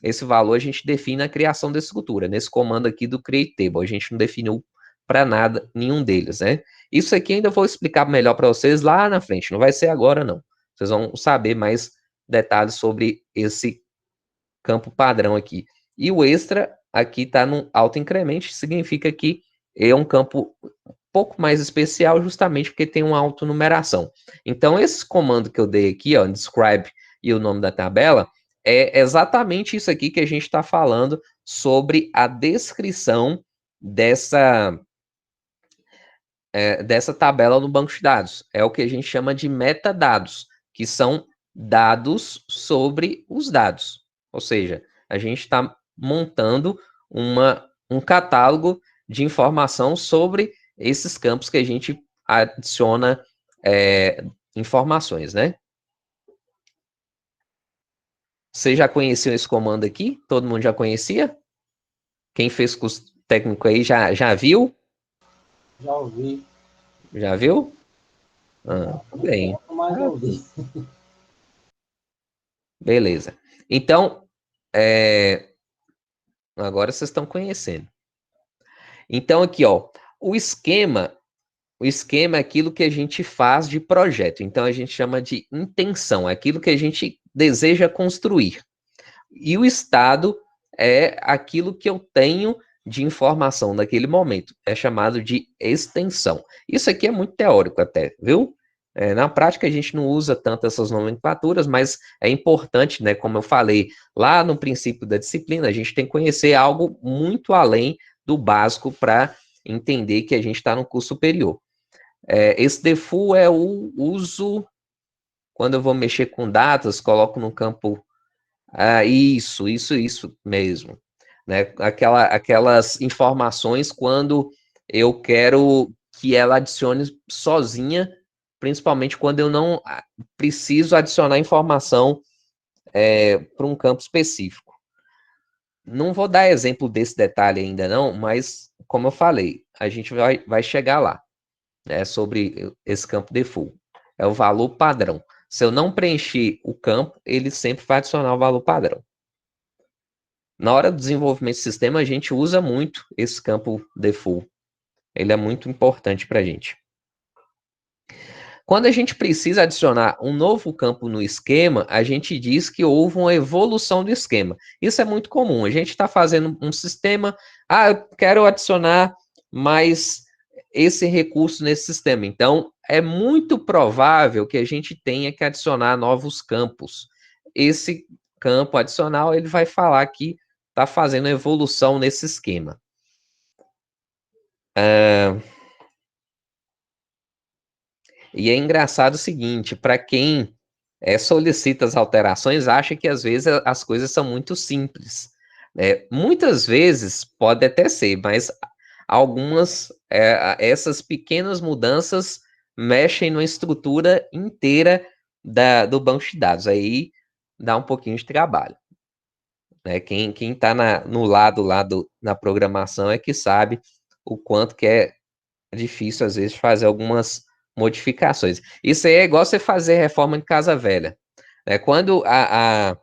esse valor a gente define na criação da estrutura, nesse comando aqui do create table. A gente não definiu para nada nenhum deles, né? Isso aqui ainda vou explicar melhor para vocês lá na frente, não vai ser agora não. Vocês vão saber mais detalhes sobre esse campo padrão aqui. E o extra aqui está no autoincremente, significa que é um campo um pouco mais especial, justamente porque tem uma autonumeração. Então, esse comando que eu dei aqui, ó, describe e o nome da tabela, é exatamente isso aqui que a gente está falando sobre a descrição dessa tabela no banco de dados. É o que a gente chama de metadados, que são dados sobre os dados. Ou seja, a gente está montando um catálogo de informação sobre esses campos que a gente adiciona informações, né? Você já conheceu esse comando aqui? Todo mundo já conhecia? Quem fez curso técnico aí já viu? Já ouvi. Já viu? Bem. Mas ouvi. Beleza. Então, agora vocês estão conhecendo. Então, aqui, ó, o esquema é aquilo que a gente faz de projeto. Então, a gente chama de intenção, aquilo que a gente deseja construir. E o estado é aquilo que eu tenho de informação naquele momento. É chamado de extensão. Isso aqui é muito teórico até, viu? Na prática, a gente não usa tanto essas nomenclaturas, mas é importante, né? Como eu falei lá no princípio da disciplina, a gente tem que conhecer algo muito além do básico para entender que a gente está no curso superior. Esse default é o uso, quando eu vou mexer com datas, coloco no campo, isso mesmo. Né? Aquelas informações quando eu quero que ela adicione sozinha, principalmente quando eu não preciso adicionar informação para um campo específico. Não vou dar exemplo desse detalhe ainda não, mas, como eu falei, a gente vai chegar lá, né, sobre esse campo default. É o valor padrão. Se eu não preencher o campo, ele sempre vai adicionar o valor padrão. Na hora do desenvolvimento do sistema, a gente usa muito esse campo default. Ele é muito importante para a gente. Quando a gente precisa adicionar um novo campo no esquema, a gente diz que houve uma evolução do esquema. Isso é muito comum. A gente está fazendo um sistema, eu quero adicionar mais esse recurso nesse sistema. Então, é muito provável que a gente tenha que adicionar novos campos. Esse campo adicional, ele vai falar que está fazendo evolução nesse esquema. E é engraçado o seguinte, para quem solicita as alterações, acha que às vezes as coisas são muito simples. Muitas vezes pode até ser, mas algumas, essas pequenas mudanças mexem na estrutura inteira do banco de dados. Aí dá um pouquinho de trabalho. Quem está no lado lá na programação é que sabe o quanto que é difícil, às vezes, fazer algumas modificações. Isso aí é igual você fazer reforma de casa velha. Quando a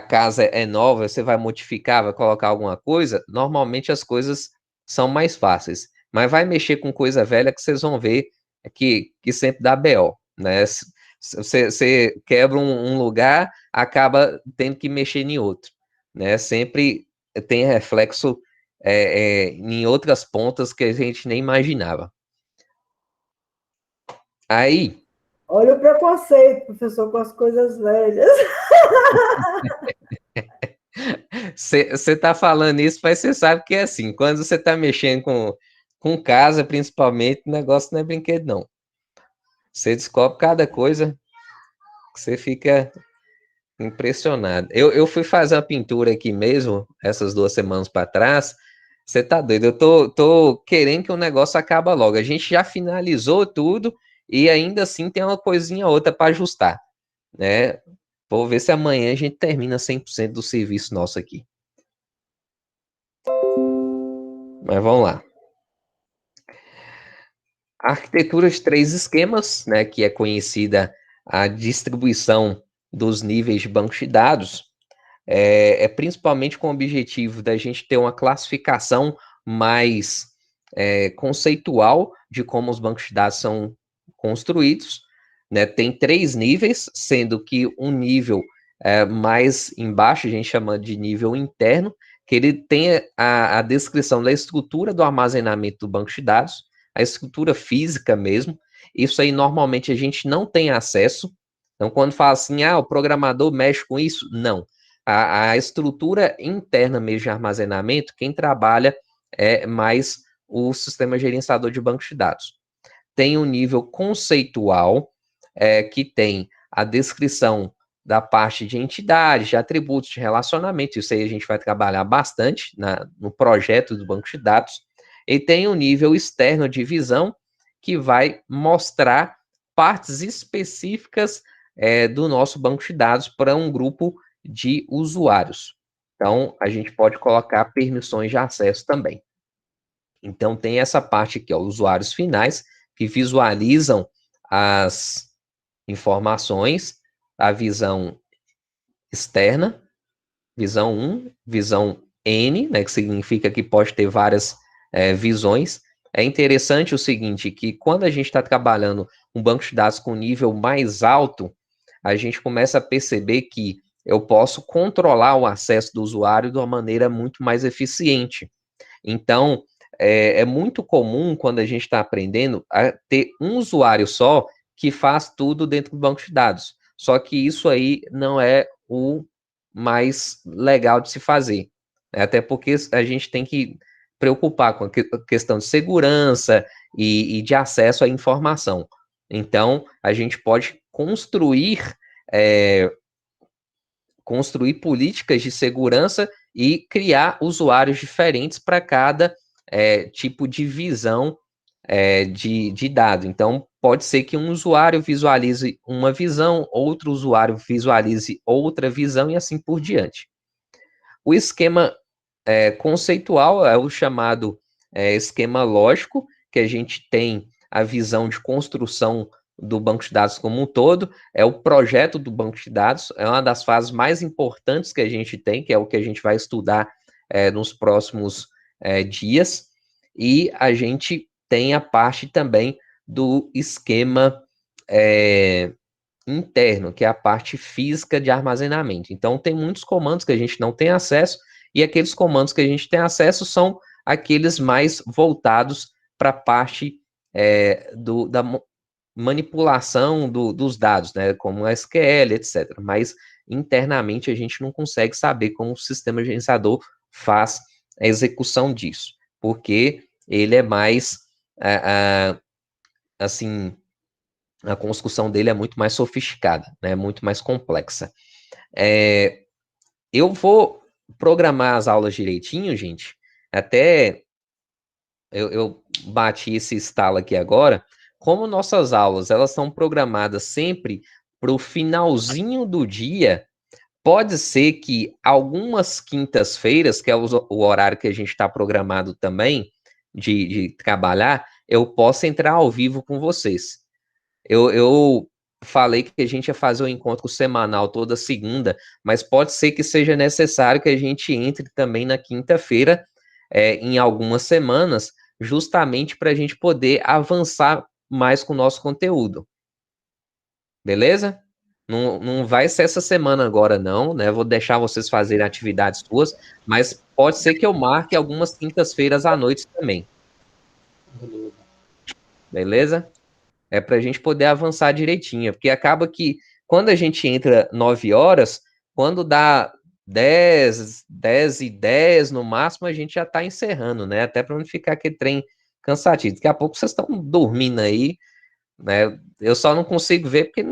casa é nova, você vai modificar, vai colocar alguma coisa, normalmente as coisas são mais fáceis. Mas vai mexer com coisa velha que vocês vão ver que sempre dá BO. Você quebra um lugar, acaba tendo que mexer em outro. Sempre tem reflexo em outras pontas que a gente nem imaginava. Aí... Olha o preconceito, professor, com as coisas velhas. Você está falando isso, mas você sabe que é assim, quando você está mexendo com casa, principalmente, o negócio não é brinquedo, não. Você descobre cada coisa que você fica impressionado. Eu fui fazer uma pintura aqui mesmo, essas 2 semanas para trás. Você tá doido? Eu tô querendo que o negócio acabe logo. A gente já finalizou tudo e ainda assim tem uma coisinha ou outra para ajustar, né? Vou ver se amanhã a gente termina 100% do serviço nosso aqui. Mas vamos lá. A arquitetura de 3 esquemas, né, que é conhecida a distribuição dos níveis de banco de dados, é principalmente com o objetivo da gente ter uma classificação mais conceitual de como os bancos de dados são construídos. Tem 3 níveis, sendo que um nível mais embaixo, a gente chama de nível interno, que ele tem a descrição da estrutura do armazenamento do banco de dados, a estrutura física mesmo. Isso aí, normalmente, a gente não tem acesso. Então, quando fala assim, o programador mexe com isso, não. A estrutura interna mesmo de armazenamento, quem trabalha é mais o sistema gerenciador de bancos de dados. Tem um nível conceitual, que tem a descrição da parte de entidades, de atributos, de relacionamento. Isso aí a gente vai trabalhar bastante no projeto do banco de dados. E tem um nível externo de visão, que vai mostrar partes específicas do nosso banco de dados para um grupo de usuários. Então, a gente pode colocar permissões de acesso também. Então, tem essa parte aqui, usuários finais, que visualizam as informações, a visão externa, visão 1, visão N, né, que significa que pode ter várias visões. É interessante o seguinte, que quando a gente está trabalhando um banco de dados com nível mais alto, a gente começa a perceber que eu posso controlar o acesso do usuário de uma maneira muito mais eficiente. Então, é muito comum, quando a gente está aprendendo, a ter um usuário só que faz tudo dentro do banco de dados. Só que isso aí não é o mais legal de se fazer. Até porque a gente tem que preocupar com a questão de segurança e de acesso à informação. Então, a gente pode construir políticas de segurança e criar usuários diferentes para cada tipo de visão de dado. Então, pode ser que um usuário visualize uma visão, outro usuário visualize outra visão e assim por diante. O esquema conceitual é o chamado esquema lógico, que a gente tem a visão de construção do banco de dados como um todo, é o projeto do banco de dados, é uma das fases mais importantes que a gente tem, que é o que a gente vai estudar nos próximos dias, e a gente tem a parte também do esquema interno, que é a parte física de armazenamento. Então, tem muitos comandos que a gente não tem acesso, e aqueles comandos que a gente tem acesso são aqueles mais voltados para a parte da manipulação dos dados, né, como SQL, etc. Mas, internamente, a gente não consegue saber como o sistema gerenciador faz a execução disso, porque ele é mais, assim, a construção dele é muito mais sofisticada, né, muito mais complexa. Eu vou programar as aulas direitinho, gente, até eu bati esse estalo aqui agora, como nossas aulas, elas são programadas sempre para o finalzinho do dia, pode ser que algumas quintas-feiras, que é o horário que a gente está programado também, de trabalhar, eu possa entrar ao vivo com vocês. Eu falei que a gente ia fazer um encontro semanal toda segunda, mas pode ser que seja necessário que a gente entre também na quinta-feira, em algumas semanas, justamente para a gente poder avançar mais com o nosso conteúdo. Beleza? Não vai ser essa semana agora, não, né? Vou deixar vocês fazerem atividades suas, mas pode ser que eu marque algumas quintas-feiras à noite também. Beleza? É para a gente poder avançar direitinho, porque acaba que quando a gente entra 9 horas, quando dá 10h10 no máximo, a gente já está encerrando, né? Até para não ficar aquele trem cansativo. Daqui a pouco vocês estão dormindo aí, né? Eu só não consigo ver porque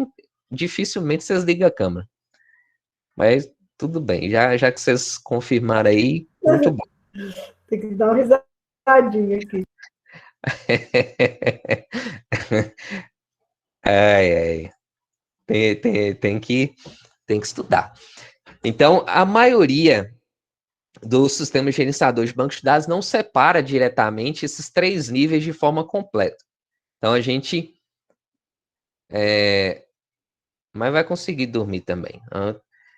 dificilmente vocês ligam a câmera. Mas tudo bem, já que vocês confirmaram aí, muito bom. Tem que dar uma risadinha aqui. Tem que estudar. Então, a maioria dos sistemas gerenciadores de bancos de dados não separa diretamente esses 3 níveis de forma completa. Então, a gente mas vai conseguir dormir também.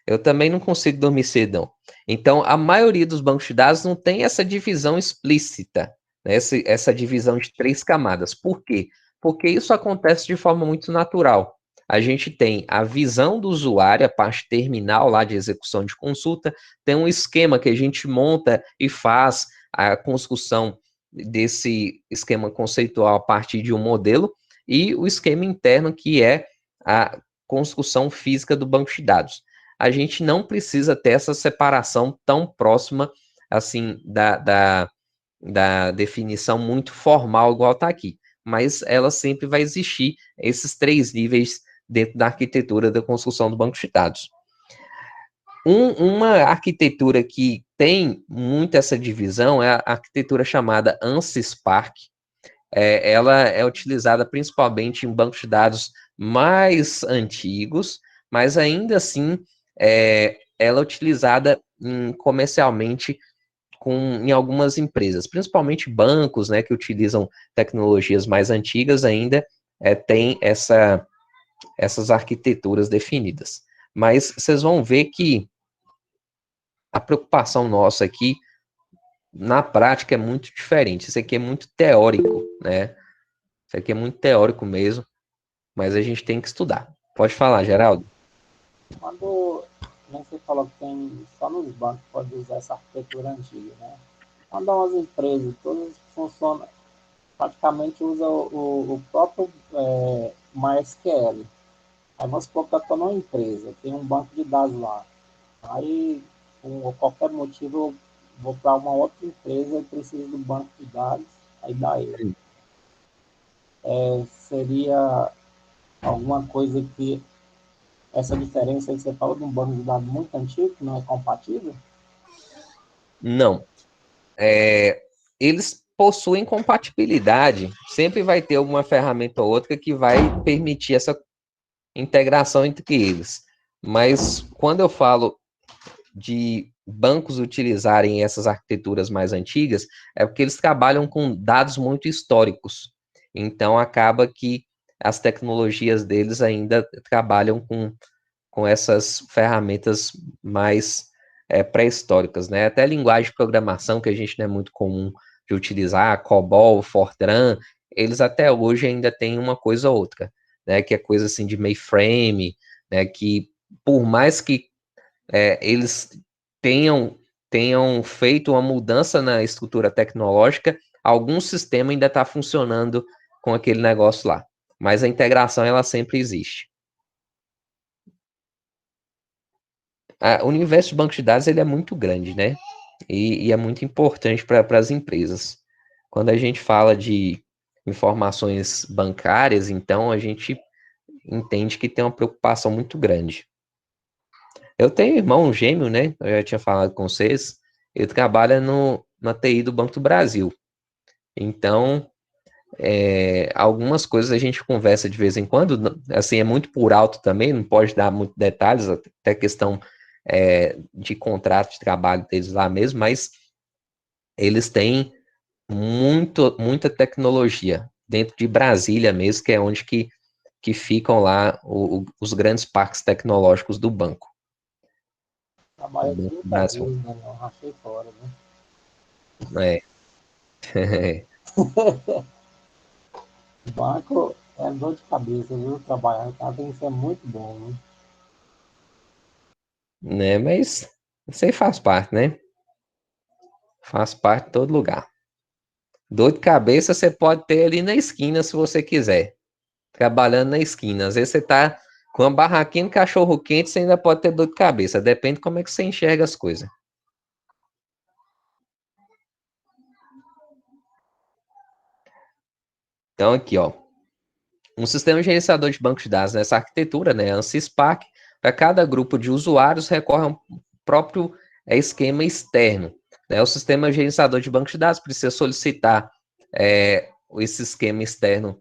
Eu também não consigo dormir cedo, não. Então, a maioria dos bancos de dados não tem essa divisão explícita, né? Essa divisão de 3 camadas. Por quê? Porque isso acontece de forma muito natural. A gente tem a visão do usuário, a parte terminal lá de execução de consulta, tem um esquema que a gente monta e faz a construção desse esquema conceitual a partir de um modelo, e o esquema interno, que é a construção física do banco de dados. A gente não precisa ter essa separação tão próxima, assim, da definição muito formal, igual está aqui. Mas ela sempre vai existir, esses 3 níveis dentro da arquitetura da construção do banco de dados. Uma arquitetura que tem muito essa divisão é a arquitetura chamada ANSYS Spark. Ela é utilizada principalmente em bancos de dados mais antigos, mas ainda assim ela é utilizada comercialmente em algumas empresas, principalmente bancos, né, que utilizam tecnologias mais antigas ainda, tem essas arquiteturas definidas. Mas vocês vão ver que a preocupação nossa aqui, na prática, é muito diferente. Isso aqui é muito teórico, né? Isso aqui é muito teórico mesmo, mas a gente tem que estudar. Pode falar, Geraldo. Quando você falou que tem só nos bancos pode usar essa arquitetura antiga, né? Quando as empresas todas funcionam, praticamente usam o próprio MySQL. Aí vamos supor que eu estou numa empresa, tem um banco de dados lá. Aí, por qualquer motivo, eu vou para uma outra empresa e preciso do banco de dados, aí dá ele. Seria alguma coisa que essa diferença aí que você falou de um banco de dados muito antigo, que não é compatível? Não. Eles possuem compatibilidade. Sempre vai ter alguma ferramenta ou outra que vai permitir essa integração entre eles. Mas quando eu falo de bancos utilizarem essas arquiteturas mais antigas, é porque eles trabalham com dados muito históricos. Então, acaba que as tecnologias deles ainda trabalham com essas ferramentas mais pré-históricas, né? Até a linguagem de programação, que a gente não é muito comum de utilizar, COBOL, Fortran, eles até hoje ainda têm uma coisa ou outra, né? Que é coisa assim de mainframe, né? Que por mais que eles tenham feito uma mudança na estrutura tecnológica, algum sistema ainda está funcionando com aquele negócio lá. Mas a integração, ela sempre existe. O universo de banco de dados, ele é muito grande, né? E é muito importante para as empresas. Quando a gente fala de informações bancárias, então a gente entende que tem uma preocupação muito grande. Eu tenho um irmão gêmeo, né? Eu já tinha falado com vocês. Ele trabalha na TI do Banco do Brasil. Então, algumas coisas a gente conversa de vez em quando, assim, é muito por alto também, não pode dar muitos detalhes, até questão de contrato de trabalho deles lá mesmo, mas eles têm muita tecnologia dentro de Brasília mesmo, que é onde que ficam lá os grandes parques tecnológicos do banco. Trabalha Do 30 Brasil. dias, né? Não rachei fora, né? Banco é dor de cabeça, viu? Trabalhar em casa tem que ser muito bom, né? Né, mas isso aí faz parte, né? Faz parte de todo lugar. Dor de cabeça você pode ter ali na esquina, se você quiser. Trabalhando na esquina. Às vezes você tá com uma barraquinha de cachorro quente, você ainda pode ter dor de cabeça. Depende de como é que você enxerga as coisas. Então, aqui, ó. Um sistema gerenciador de banco de dados nessa arquitetura, né? ANSYS-PAC, para cada grupo de usuários recorre a um próprio esquema externo. Né? O sistema gerenciador de banco de dados precisa solicitar esse esquema externo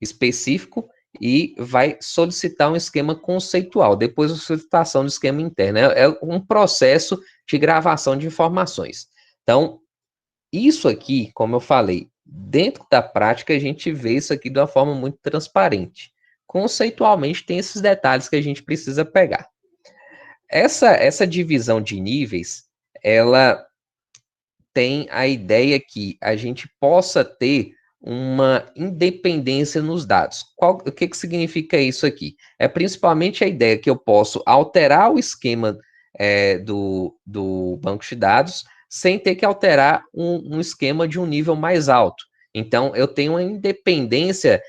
específico e vai solicitar um esquema conceitual, depois da solicitação do esquema interno. É um processo de gravação de informações. Então, isso aqui, como eu falei, dentro da prática a gente vê isso aqui de uma forma muito transparente. Conceitualmente tem esses detalhes que a gente precisa pegar. Essa divisão de níveis, ela tem a ideia que a gente possa ter uma independência nos dados. O que significa isso aqui? É principalmente a ideia que eu posso alterar o esquema do banco de dados sem ter que alterar um esquema de um nível mais alto. Então, eu tenho uma independência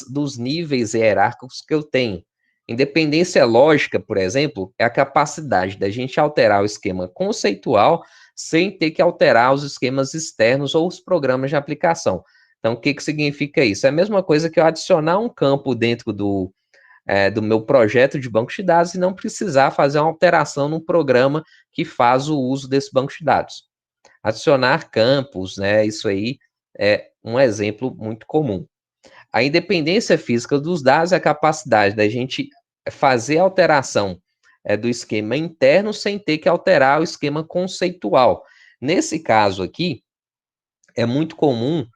dos níveis hierárquicos que eu tenho. Independência lógica, por exemplo, é a capacidade da gente alterar o esquema conceitual sem ter que alterar os esquemas externos ou os programas de aplicação. Então, o que significa isso? É a mesma coisa que eu adicionar um campo dentro do meu projeto de banco de dados e não precisar fazer uma alteração no programa que faz o uso desse banco de dados. Adicionar campos, né? Isso aí é um exemplo muito comum. A independência física dos dados é a capacidade da gente fazer alteração do esquema interno sem ter que alterar o esquema conceitual. Nesse caso aqui, é muito comum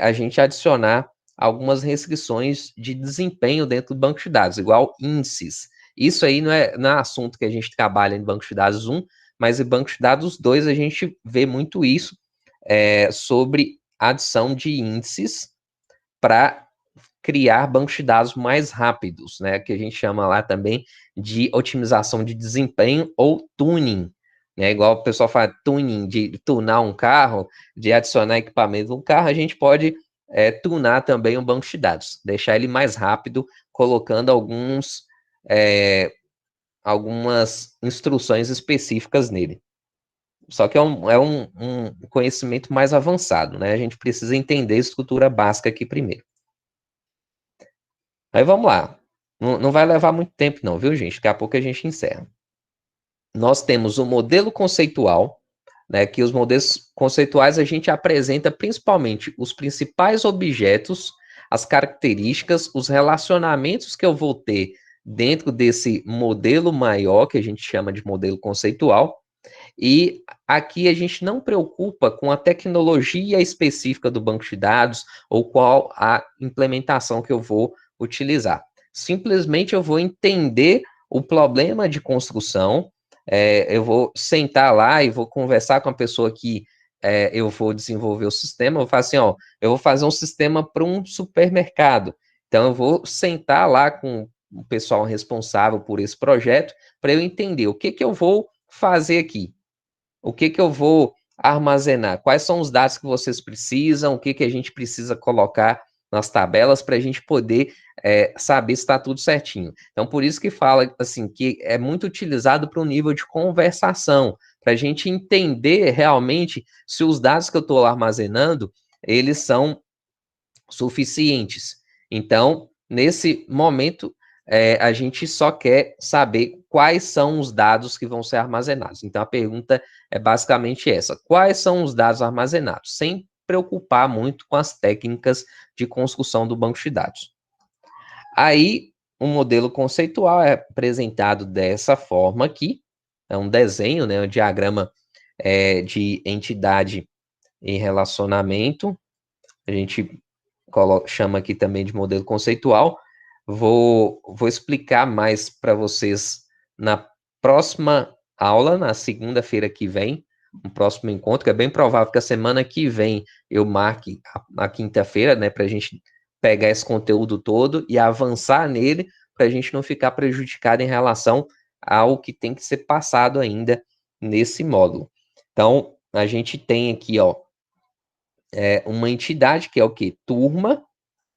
a gente adicionar algumas restrições de desempenho dentro do banco de dados, igual índices. Isso aí não é assunto que a gente trabalha em banco de dados 1, mas em banco de dados 2 a gente vê muito isso sobre adição de índices para criar bancos de dados mais rápidos, né? Que a gente chama lá também de otimização de desempenho ou tuning, né? Igual o pessoal fala tuning, de tunar um carro, de adicionar equipamento no carro, a gente pode tunar também um banco de dados, deixar ele mais rápido, colocando algumas instruções específicas nele. Só que é um conhecimento mais avançado, né? A gente precisa entender a estrutura básica aqui primeiro. Aí vamos lá. Não vai levar muito tempo não, viu, gente? Daqui a pouco a gente encerra. Nós temos o modelo conceitual, né? Que os modelos conceituais a gente apresenta principalmente os principais objetos, as características, os relacionamentos que eu vou ter dentro desse modelo maior, que a gente chama de modelo conceitual, E aqui a gente não preocupa com a tecnologia específica do banco de dados ou qual a implementação que eu vou utilizar. Simplesmente eu vou entender o problema de construção, eu vou sentar lá e vou conversar com a pessoa que eu vou desenvolver o sistema, eu vou falar assim, ó, eu vou fazer um sistema para um supermercado. Então, eu vou sentar lá com o pessoal responsável por esse projeto para eu entender o que eu vou fazer aqui, o que eu vou armazenar, quais são os dados que vocês precisam, o que a gente precisa colocar nas tabelas para a gente poder saber se está tudo certinho. Então, por isso que fala assim, que é muito utilizado para o nível de conversação, para a gente entender realmente se os dados que eu estou armazenando, eles são suficientes. Então, nesse momento, a gente só quer saber quais são os dados que vão ser armazenados. Então, a pergunta é basicamente essa: quais são os dados armazenados? Sem preocupar muito com as técnicas de construção do banco de dados. Aí, um modelo conceitual é apresentado dessa forma aqui, é um desenho, né, um diagrama de entidade em relacionamento, a gente chama aqui também de modelo conceitual. Vou explicar mais para vocês na próxima aula, na segunda-feira que vem, um próximo encontro, que é bem provável que a semana que vem eu marque a quinta-feira, né, para a gente pegar esse conteúdo todo e avançar nele, para a gente não ficar prejudicado em relação ao que tem que ser passado ainda nesse módulo. Então, a gente tem aqui, ó, uma entidade que é o quê? Turma,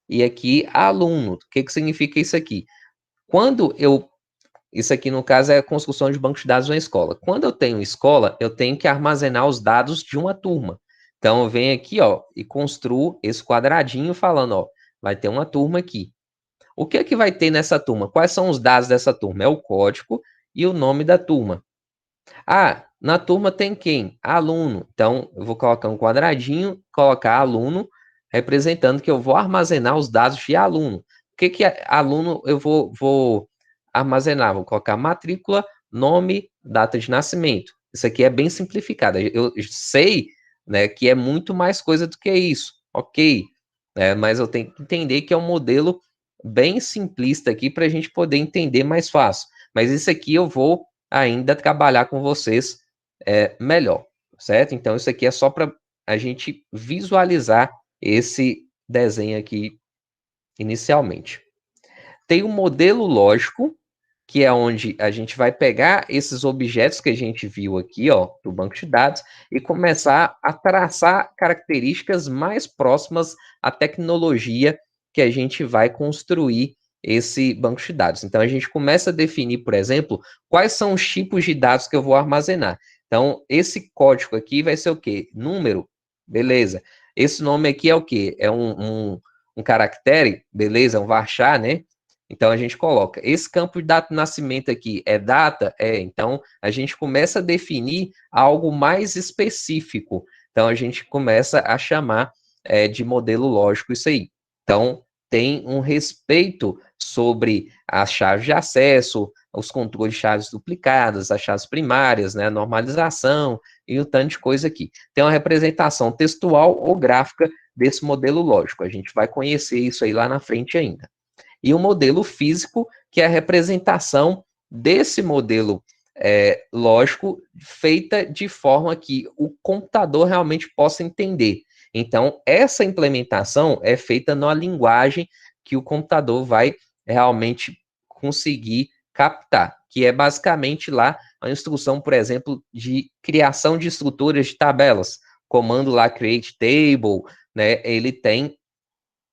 e aqui aluno. O que significa isso aqui? Isso aqui no caso é a construção de banco de dados de uma escola. Quando eu tenho escola, eu tenho que armazenar os dados de uma turma. Então, eu venho aqui, ó, e construo esse quadradinho falando, ó, vai ter uma turma aqui. O que é que vai ter nessa turma? Quais são os dados dessa turma? É o código e o nome da turma. Ah, na turma tem quem? Aluno. Então, eu vou colocar um quadradinho, colocar aluno, representando que eu vou armazenar os dados de aluno. O que é aluno eu vou armazenar? Vou colocar matrícula, nome, data de nascimento. Isso aqui é bem simplificado. Eu sei, né, que é muito mais coisa do que isso. Ok, mas eu tenho que entender que é um modelo bem simplista aqui para a gente poder entender mais fácil. Mas isso aqui eu vou ainda trabalhar com vocês melhor, certo? Então, isso aqui é só para a gente visualizar esse desenho aqui inicialmente. Tem um modelo lógico, que é onde a gente vai pegar esses objetos que a gente viu aqui, ó, do banco de dados, e começar a traçar características mais próximas à tecnologia que a gente vai construir esse banco de dados. Então, a gente começa a definir, por exemplo, quais são os tipos de dados que eu vou armazenar. Então, esse código aqui vai ser o quê? Número, beleza. Esse nome aqui é o quê? É um caractere, beleza, um varchar, né? Então, a gente coloca, esse campo de data de nascimento aqui é data? Então, a gente começa a definir algo mais específico. Então, a gente começa a chamar de modelo lógico isso aí. Então, tem um respeito sobre as chaves de acesso, os controles de chaves duplicadas, as chaves primárias, né, a normalização e um tanto de coisa aqui. Tem uma representação textual ou gráfica desse modelo lógico. A gente vai conhecer isso aí lá na frente ainda. E o modelo físico, que é a representação desse modelo lógico, feita de forma que o computador realmente possa entender. Então, essa implementação é feita numa linguagem que o computador vai realmente conseguir captar, que é basicamente lá a instrução, por exemplo, de criação de estruturas de tabelas. Comando lá, create table, né, ele tem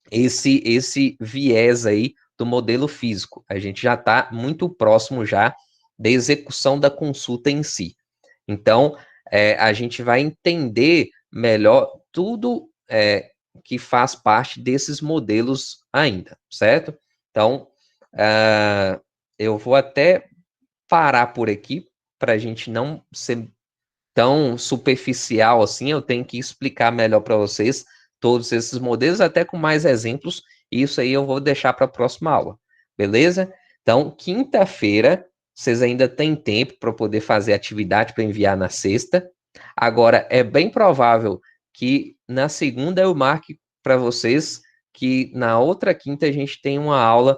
esse viés aí do modelo físico. A gente já está muito próximo já da execução da consulta em si. Então, a gente vai entender melhor tudo que faz parte desses modelos ainda, certo? Então, eu vou até parar por aqui para a gente não ser tão superficial assim, eu tenho que explicar melhor para vocês todos esses modelos, até com mais exemplos, e isso aí eu vou deixar para a próxima aula, beleza? Então, quinta-feira, vocês ainda têm tempo para poder fazer atividade para enviar na sexta. Agora, é bem provável que na segunda eu marque para vocês que na outra quinta a gente tem uma aula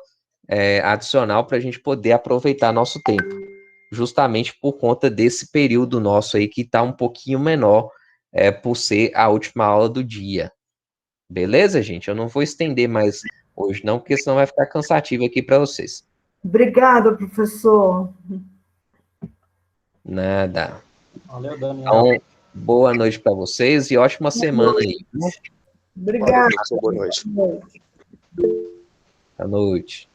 adicional para a gente poder aproveitar nosso tempo, justamente por conta desse período nosso aí que está um pouquinho menor, por ser a última aula do dia. Beleza, gente? Eu não vou estender mais hoje não, porque senão vai ficar cansativo aqui para vocês. Obrigada, professor. Nada. Valeu, Daniel. Então, boa noite para vocês e ótima semana aí. Obrigada. Valeu, professor, boa noite. Boa noite.